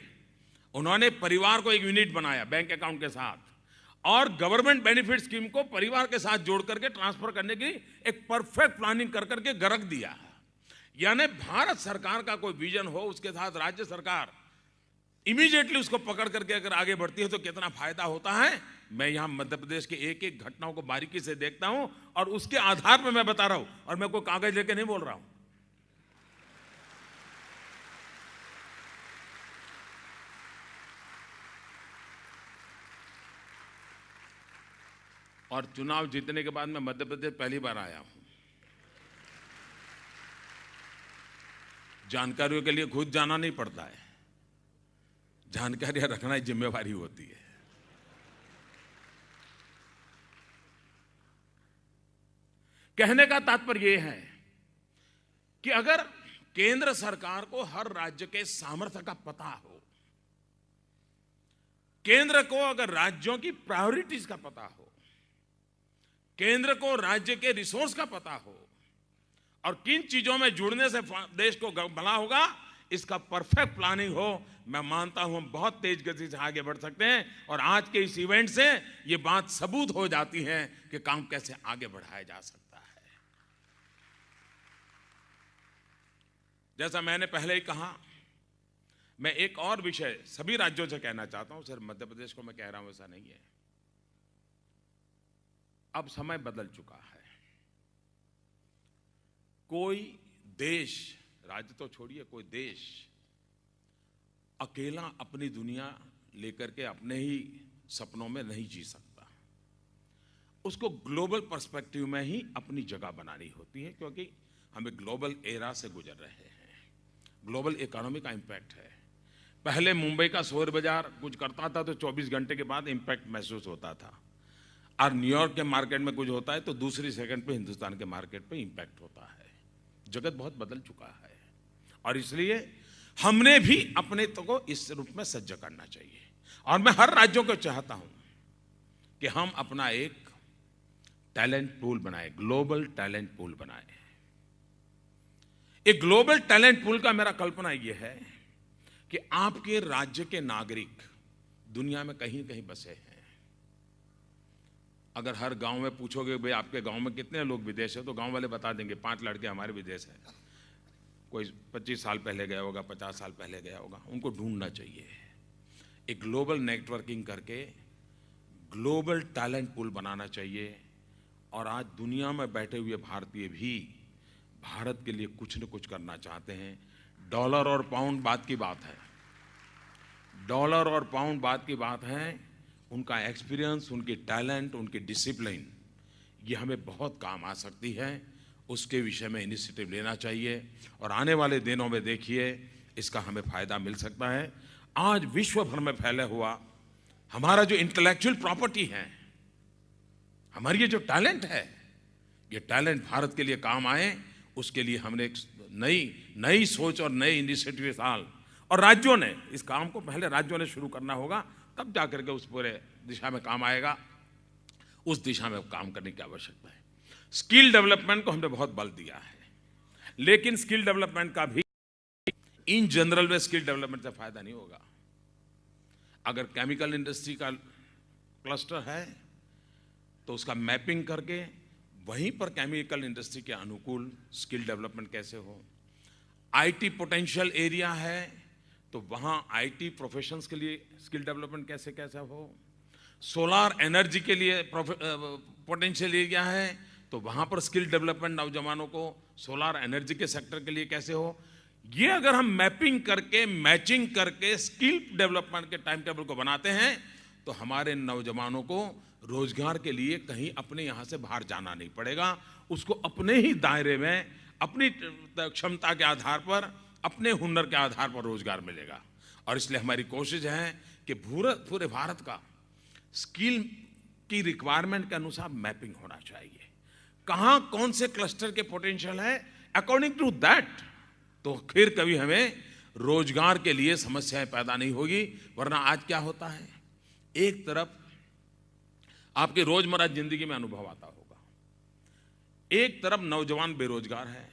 S7: उन्होंने परिवार को एक यूनिट बनाया बैंक अकाउंट के साथ, और गवर्नमेंट बेनिफिट स्कीम को परिवार के साथ जोड़ करके ट्रांसफर करने की एक परफेक्ट प्लानिंग कर करके गरक दिया। यानी भारत सरकार का कोई विजन हो, उसके साथ राज्य सरकार इमीडिएटली उसको पकड़ करके अगर आगे बढ़ती है तो कितना फायदा होता है। मैं यहां मध्य प्रदेश के एक एक घटनाओं को बारीकी से देखता हूं और उसके आधार पर मैं बता रहा हूं, और मैं कोई कागज लेके नहीं बोल रहा हूं। और चुनाव जीतने के बाद मैं मध्य प्रदेश पहली बार आया हूं। जानकारियों के लिए खुद जाना नहीं पड़ता है, जानकारियां रखना जिम्मेवारी होती है। कहने का तात्पर्य यह है कि अगर केंद्र सरकार को हर राज्य के सामर्थ्य का पता हो, केंद्र को अगर राज्यों की प्रायोरिटीज का पता हो, केंद्र को राज्य के रिसोर्स का पता हो और किन चीजों में जुड़ने से देश को भला होगा, इसका परफेक्ट प्लानिंग हो, मैं मानता हूं हम बहुत तेज गति से आगे बढ़ सकते हैं। और आज के इस इवेंट से ये बात सबूत हो जाती है कि काम कैसे आगे बढ़ाया जा सकता है। जैसा मैंने पहले ही कहा, मैं एक और विषय सभी राज्यों से कहना चाहता हूं, सिर्फ मध्य प्रदेश को मैं कह रहा हूं ऐसा नहीं है। अब समय बदल चुका है। कोई देश, राज्य तो छोड़िए, कोई देश अकेला अपनी दुनिया लेकर के अपने ही सपनों में नहीं जी सकता। उसको ग्लोबल पर्सपेक्टिव में ही अपनी जगह बनानी होती है, क्योंकि हम एक ग्लोबल एरा से गुजर रहे हैं। ग्लोबल इकोनॉमी का इंपैक्ट है। पहले मुंबई का शेयर बाजार कुछ करता था तो 24 घंटे के बाद इंपैक्ट महसूस होता था, और न्यूयॉर्क के मार्केट में कुछ होता है तो दूसरी सेकंड पे हिंदुस्तान के मार्केट पे इंपैक्ट होता है। जगत बहुत बदल चुका है और इसलिए हमने भी अपने तो को इस रूप में सज्ज करना चाहिए। और मैं हर राज्यों को चाहता हूं कि हम अपना एक टैलेंट पूल बनाए, ग्लोबल टैलेंट पूल बनाए। एक ग्लोबल टैलेंट पूल का मेरा कल्पना यह है कि आपके राज्य के नागरिक दुनिया में कहीं कहीं बसे हैं। अगर हर गांव में पूछोगे भाई आपके गांव में कितने लोग विदेश हैं, तो गांव वाले बता देंगे 5 लड़के हमारे विदेश हैं। कोई 25 साल पहले गया होगा, 50 साल पहले गया होगा। उनको ढूंढना चाहिए। एक ग्लोबल नेटवर्किंग करके ग्लोबल टैलेंट पूल बनाना चाहिए। और आज दुनिया में बैठे हुए भारतीय भी भारत के लिए कुछ न कुछ करना चाहते हैं। डॉलर और पाउंड बात की बात है, डॉलर और पाउंड बात की बात है। उनका एक्सपीरियंस, उनकी टैलेंट, उनकी डिसिप्लिन, ये हमें बहुत काम आ सकती है। उसके विषय में इनिशिएटिव लेना चाहिए और आने वाले दिनों में देखिए इसका हमें फ़ायदा मिल सकता है। आज विश्व भर में फैला हुआ हमारा जो इंटेलेक्चुअल प्रॉपर्टी है, हमारी ये जो टैलेंट है, ये टैलेंट भारत के लिए काम आए, उसके लिए हमने एक नई सोच और नए इनिशिएटिव साल और राज्यों ने इस काम को पहले राज्यों ने शुरू करना होगा, तब जाकर के उस पूरे दिशा में काम आएगा। उस दिशा में काम करने की आवश्यकता है। स्किल डेवलपमेंट को हमने बहुत बल दिया है, लेकिन स्किल डेवलपमेंट का भी इन जनरल में स्किल डेवलपमेंट से फायदा नहीं होगा। अगर केमिकल इंडस्ट्री का क्लस्टर है तो उसका मैपिंग करके वहीं पर केमिकल इंडस्ट्री के अनुकूल स्किल डेवलपमेंट कैसे हो। आईटी पोटेंशियल एरिया है तो वहाँ आईटी प्रोफेशंस के लिए स्किल डेवलपमेंट कैसे कैसे हो। सोलार एनर्जी के लिए पोटेंशियल एरिया है तो वहाँ पर स्किल डेवलपमेंट नौजवानों को सोलार एनर्जी के सेक्टर के लिए कैसे हो। ये अगर हम मैपिंग करके मैचिंग करके स्किल डेवलपमेंट के टाइम टेबल को बनाते हैं तो हमारे नौजवानों को रोजगार के लिए कहीं अपने यहाँ से बाहर जाना नहीं पड़ेगा। उसको अपने ही दायरे में अपनी क्षमता के आधार पर, अपने हुनर के आधार पर रोजगार मिलेगा। और इसलिए हमारी कोशिश है कि पूरे भारत का स्किल की रिक्वायरमेंट के अनुसार मैपिंग होना चाहिए। कहाँ कौन से क्लस्टर के पोटेंशियल है, अकॉर्डिंग टू दैट तो फिर कभी हमें रोजगार के लिए समस्याएं पैदा नहीं होगी। वरना आज क्या होता है, एक तरफ आपके रोजमर्रा जिंदगी में अनुभव आता होगा, एक तरफ नौजवान बेरोजगार है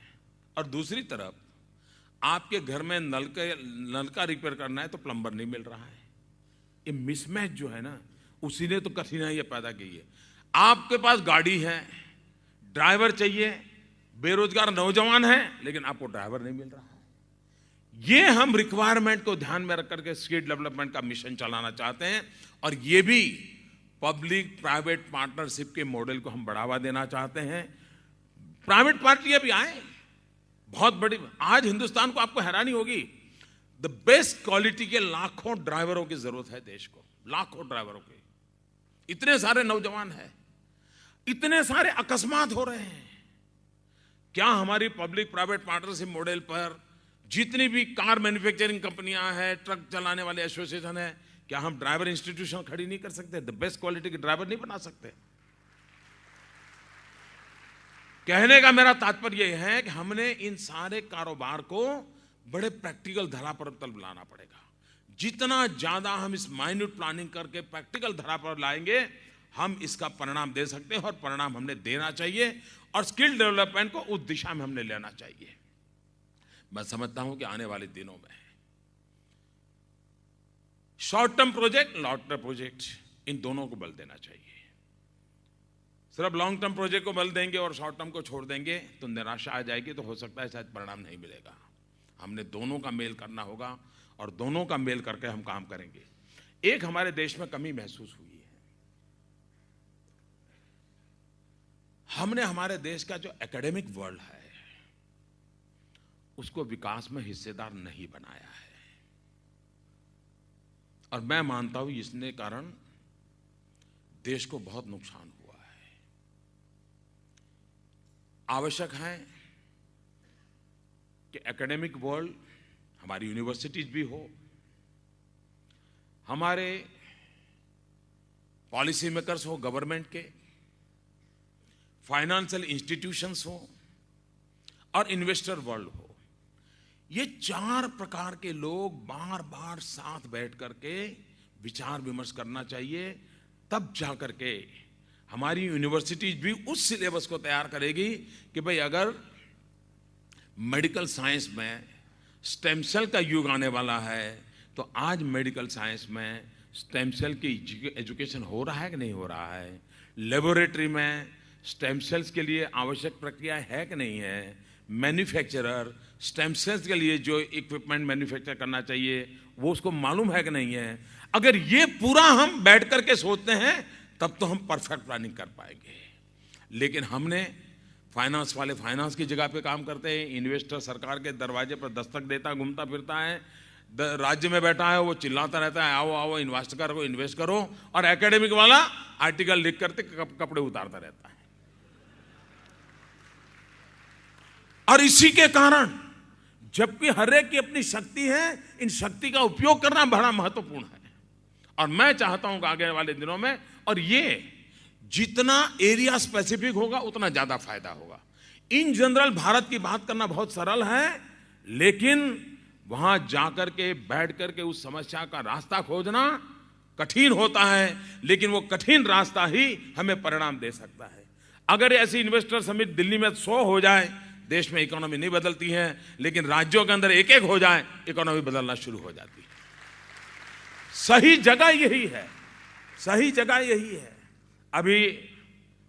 S7: और दूसरी तरफ आपके घर में नल का रिपेयर करना है तो प्लम्बर नहीं मिल रहा है। ये मिसमैच जो है ना, उसी ने तो कठिनाइयां पैदा की है। आपके पास गाड़ी है, ड्राइवर चाहिए, बेरोजगार नौजवान है लेकिन आपको ड्राइवर नहीं मिल रहा है। ये हम रिक्वायरमेंट को ध्यान में रख करके स्किल डेवलपमेंट का मिशन चलाना चाहते हैं और ये भी पब्लिक प्राइवेट पार्टनरशिप के मॉडल को हम बढ़ावा देना चाहते हैं। प्राइवेट पार्टियां भी आए, बहुत बड़ी। आज हिंदुस्तान को आपको हैरानी होगी, द बेस्ट क्वालिटी के लाखों ड्राइवरों की जरूरत है देश को, लाखों ड्राइवरों की। इतने सारे नौजवान हैं, इतने सारे अकस्मात हो रहे हैं। क्या हमारी पब्लिक प्राइवेट पार्टनरशिप मॉडल पर जितनी भी कार मैन्युफैक्चरिंग कंपनियां हैं, ट्रक चलाने वाले एसोसिएशन है, क्या हम ड्राइवर इंस्टीट्यूशन खड़ी नहीं कर सकते? द बेस्ट क्वालिटी के ड्राइवर नहीं बना सकते? कहने का मेरा तात्पर्य यह है कि हमने इन सारे कारोबार को बड़े प्रैक्टिकल धरा पर लाना पड़ेगा। जितना ज्यादा हम इस माइन्यूट प्लानिंग करके प्रैक्टिकल धरा पर लाएंगे, हम इसका परिणाम दे सकते हैं और परिणाम हमने देना चाहिए और स्किल डेवलपमेंट को उस दिशा में हमने लेना चाहिए। मैं समझता हूं कि आने वाले दिनों में short term project, long term project, इन दोनों को बल देना चाहिए। सिर्फ लॉन्ग टर्म प्रोजेक्ट को बल देंगे और शॉर्ट टर्म को छोड़ देंगे तो निराशा आ जाएगी, तो हो सकता है शायद परिणाम नहीं मिलेगा। हमने दोनों का मेल करना होगा और दोनों का मेल करके हम काम करेंगे। एक हमारे देश में कमी महसूस हुई है, हमने हमारे देश का जो एकेडमिक वर्ल्ड है उसको विकास में हिस्सेदार नहीं बनाया है और मैं मानता हूं इसने कारण देश को बहुत नुकसान हुआ है। आवश्यक है कि एकेडमिक वर्ल्ड, हमारी यूनिवर्सिटीज भी हो, हमारे पॉलिसी मेकर्स हो, गवर्नमेंट के, फाइनेंशियल इंस्टीट्यूशंस हो और इन्वेस्टर वर्ल्ड हो, ये चार प्रकार के लोग बार बार साथ बैठ करके विचार विमर्श करना चाहिए। तब जाकर के हमारी यूनिवर्सिटीज भी उस सिलेबस को तैयार करेगी कि भाई अगर मेडिकल साइंस में स्टेम सेल का युग आने वाला है तो आज मेडिकल साइंस में स्टेम सेल की एजुकेशन हो रहा है कि नहीं हो रहा है, लेबोरेटरी में स्टेम सेल्स के लिए आवश्यक प्रक्रिया है कि नहीं है, मैन्युफैक्चरर स्टेम सेल्स के लिए जो इक्विपमेंट मैन्युफैक्चर करना चाहिए वो उसको मालूम है कि नहीं है। अगर ये पूरा हम बैठ करके सोचते हैं तब तो हम परफेक्ट प्लानिंग कर पाएंगे। लेकिन हमने फाइनेंस वाले फाइनेंस की जगह पे काम करते हैं, इन्वेस्टर सरकार के दरवाजे पर दस्तक देता घूमता फिरता है, राज्य में बैठा है वो चिल्लाता रहता है आओ आओ इन्वेस्ट करो इन्वेस्ट करो, और एकेडमिक वाला आर्टिकल लिख करके कपड़े उतारता रहता है। और इसी के कारण जबकि हर एक की अपनी शक्ति है, इन शक्ति का उपयोग करना बड़ा महत्वपूर्ण है। और मैं चाहता हूं कि आगे वाले दिनों में, और ये जितना एरिया स्पेसिफिक होगा उतना ज्यादा फायदा होगा। इन जनरल भारत की बात करना बहुत सरल है, लेकिन वहां जाकर के बैठ करके उस समस्या का रास्ता खोजना कठिन होता है, लेकिन वो कठिन रास्ता ही हमें परिणाम दे सकता है। अगर ऐसी इन्वेस्टर समिट दिल्ली में 100 हो जाए, देश में इकोनॉमी नहीं बदलती है, लेकिन राज्यों के अंदर एक एक हो जाए, इकोनॉमी बदलना शुरू हो जाती है। सही जगह यही है, सही जगह यही है। अभी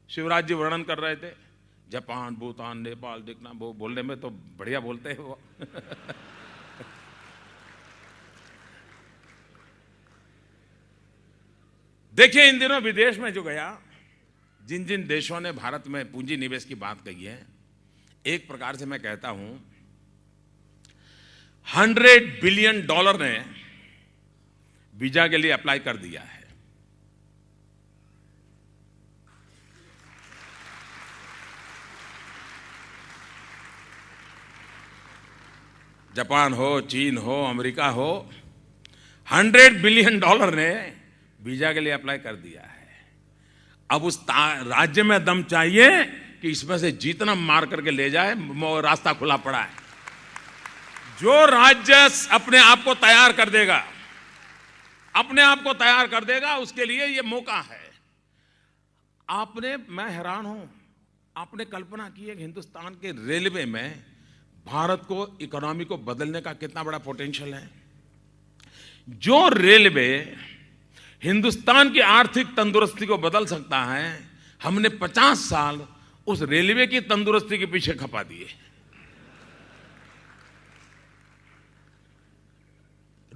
S7: शिवराज जी वर्णन कर रहे थे जापान, भूटान, नेपाल, देखना वो बोलने में तो बढ़िया बोलते हैं वो। देखिए इन दिनों विदेश में जो गया, जिन जिन देशों ने भारत में पूंजी निवेश की बात कही है, एक प्रकार से मैं कहता हूं $100 बिलियन ने वीजा के लिए अप्लाई कर दिया है। जापान हो, चीन हो, अमेरिका हो, $100 बिलियन ने वीजा के लिए अप्लाई कर दिया है। अब उस राज्य में दम चाहिए कि इसमें से जितना मार करके ले जाए, रास्ता खुला पड़ा है। जो राज्य अपने आप को तैयार कर देगा, अपने आप को तैयार कर देगा, उसके लिए ये मौका है। मैं हैरान हूं, आपने कल्पना की है कि हिंदुस्तान के रेलवे में भारत को इकोनॉमी को बदलने का कितना बड़ा पोटेंशियल है। जो रेलवे हिंदुस्तान की आर्थिक तंदुरुस्ती को बदल सकता है, हमने 50 साल उस रेलवे की तंदुरुस्ती के पीछे खपा दिए।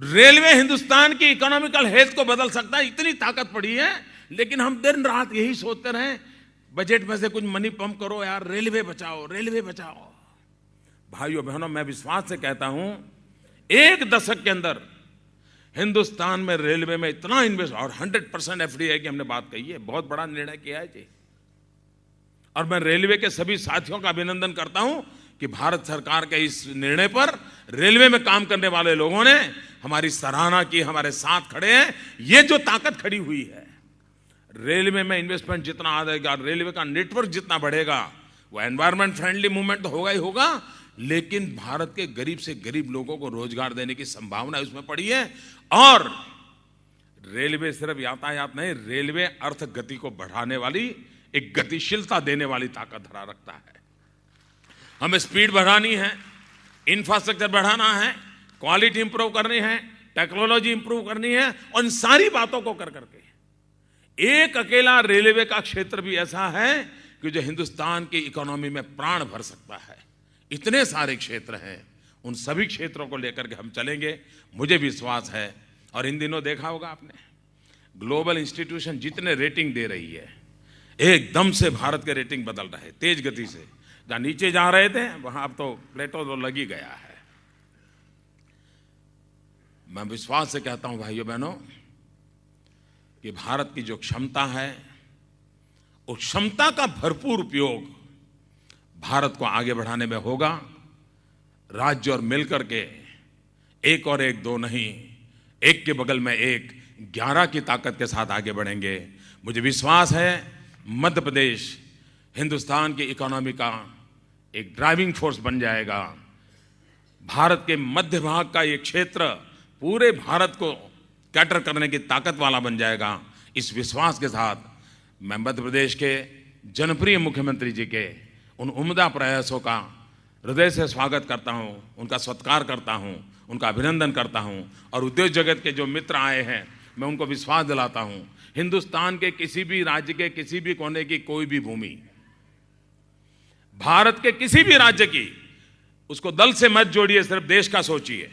S7: रेलवे हिंदुस्तान की इकोनॉमिकल हेल्थ को बदल सकता है, इतनी ताकत पड़ी है। लेकिन हम दिन रात यही सोचते रहे, बजट में से कुछ मनी पंप करो यार, रेलवे बचाओ, रेलवे बचाओ। भाइयों बहनों, मैं विश्वास से कहता हूं, 1 दशक के अंदर हिंदुस्तान में रेलवे में इतना इन्वेस्ट, और 100% एफडीआई की हमने बात कही है, बहुत बड़ा निर्णय किया है जी। और मैं रेलवे के सभी साथियों का अभिनंदन करता हूं कि भारत सरकार के इस निर्णय पर रेलवे में काम करने वाले लोगों ने हमारी सराहना की, हमारे साथ खड़े हैं। ये जो ताकत खड़ी हुई है, रेलवे में इन्वेस्टमेंट जितना आ जाएगा, रेलवे का नेटवर्क जितना बढ़ेगा, वो एनवायरमेंट फ्रेंडली मूवमेंट तो होगा ही होगा, लेकिन भारत के गरीब से गरीब लोगों को रोजगार देने की संभावना उसमें पड़ी है। और रेलवे सिर्फ यातायात नहीं, रेलवे अर्थ गति को बढ़ाने वाली, एक गतिशीलता देने वाली ताकत धरा रखता है। हमें स्पीड बढ़ानी है, इंफ्रास्ट्रक्चर बढ़ाना है, क्वालिटी इंप्रूव करनी है, टेक्नोलॉजी इंप्रूव करनी है, और इन सारी बातों को कर करके एक अकेला रेलवे का क्षेत्र भी ऐसा है कि जो हिंदुस्तान की इकोनॉमी में प्राण भर सकता है। इतने सारे क्षेत्र हैं, उन सभी क्षेत्रों को लेकर के हम चलेंगे, मुझे विश्वास है। और इन दिनों देखा होगा आपने, ग्लोबल इंस्टीट्यूशन जितने रेटिंग दे रही है, एकदम से भारत के रेटिंग बदल रहे हैं तेज गति से। जहां नीचे जा रहे थे वहां अब तो प्लेटो तो लग ही गया है। मैं विश्वास से कहता हूं भाइयों बहनों कि भारत की जो क्षमता है, उस क्षमता का भरपूर उपयोग भारत को आगे बढ़ाने में होगा। राज्य और मिलकर के एक और एक दो नहीं, एक के बगल में एक, 11 की ताकत के साथ आगे बढ़ेंगे। मुझे विश्वास है मध्य प्रदेश हिंदुस्तान की इकोनॉमी का एक ड्राइविंग फोर्स बन जाएगा। भारत के मध्य भाग का ये क्षेत्र पूरे भारत को कैटर करने की ताकत वाला बन जाएगा। इस विश्वास के साथ मैं मध्य प्रदेश के जनप्रिय मुख्यमंत्री जी के उन उम्दा प्रयासों का हृदय से स्वागत करता हूं, उनका सत्कार करता हूं, उनका अभिनंदन करता हूं। और उद्योग जगत के जो मित्र आए हैं, मैं उनको विश्वास दिलाता हूं, हिंदुस्तान के किसी भी राज्य के किसी भी कोने की कोई भी भूमि, भारत के किसी भी राज्य की, उसको दल से मत जोड़िए, सिर्फ देश का सोचिए।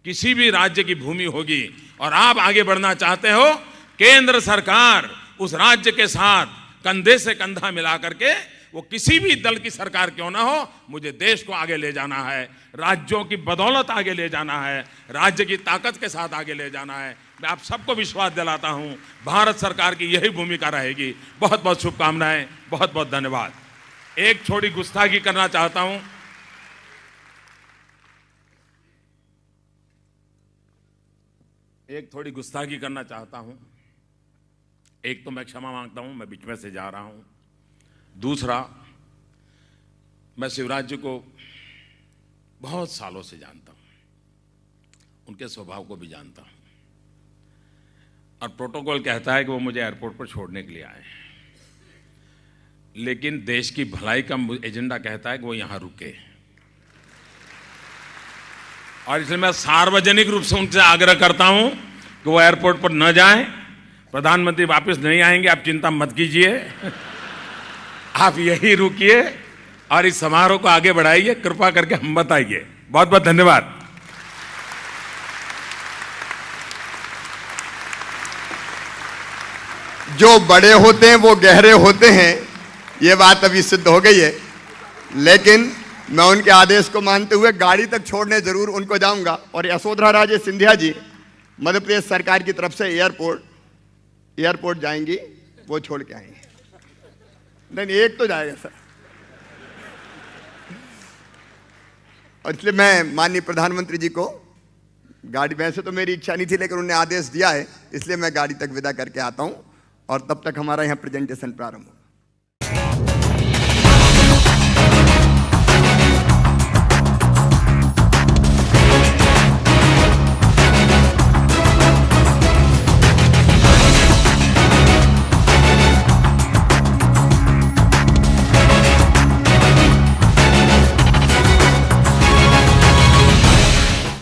S7: किसी भी राज्य की भूमि होगी और आप आगे बढ़ना चाहते हो, केंद्र सरकार उस राज्य के साथ कंधे से कंधा मिला करके, वो किसी भी दल की सरकार क्यों ना हो, मुझे देश को आगे ले जाना है, राज्यों की बदौलत आगे ले जाना है, राज्य की ताकत के साथ आगे ले जाना है। मैं आप सबको विश्वास दिलाता हूं, भारत सरकार की यही भूमिका रहेगी। बहुत बहुत शुभकामनाएं, बहुत बहुत धन्यवाद। एक छोटी गुस्ताखी करना चाहता हूं। एक थोड़ी गुस्ताखी करना चाहता हूं। एक तो मैं क्षमा मांगता हूं, मैं बीच में से जा रहा हूं। दूसरा, मैं शिवराज जी को बहुत सालों से जानता हूं, उनके स्वभाव को भी जानता हूं, और प्रोटोकॉल कहता है कि वो मुझे एयरपोर्ट पर छोड़ने के लिए आए, लेकिन देश की भलाई का एजेंडा कहता है कि वो यहां रुके, और इसलिए मैं सार्वजनिक रूप से उनसे आग्रह करता हूं कि वो एयरपोर्ट पर न जाएं। प्रधानमंत्री वापस नहीं आएंगे, आप चिंता मत कीजिए, आप यही रुकिए और इस समारोह को आगे बढ़ाइए, कृपा करके हम बताइए। बहुत बहुत धन्यवाद।
S6: जो बड़े होते हैं वो गहरे होते हैं, ये बात अभी सिद्ध हो गई है, लेकिन मैं उनके आदेश को मानते हुए गाड़ी तक छोड़ने जरूर उनको जाऊंगा। और यशोधरा राजे सिंधिया जी मध्य प्रदेश सरकार की तरफ से एयरपोर्ट जाएंगी, वो छोड़ के आएंगे। नहीं, एक तो जाएगा सर। और इसलिए मैं माननीय प्रधानमंत्री जी को गाड़ी, वैसे तो मेरी इच्छा नहीं थी लेकिन उन्होंने आदेश दिया है, इसलिए मैं गाड़ी तक विदा करके आता हूं और तब तक हमारा यहां प्रेजेंटेशन प्रारंभ हो।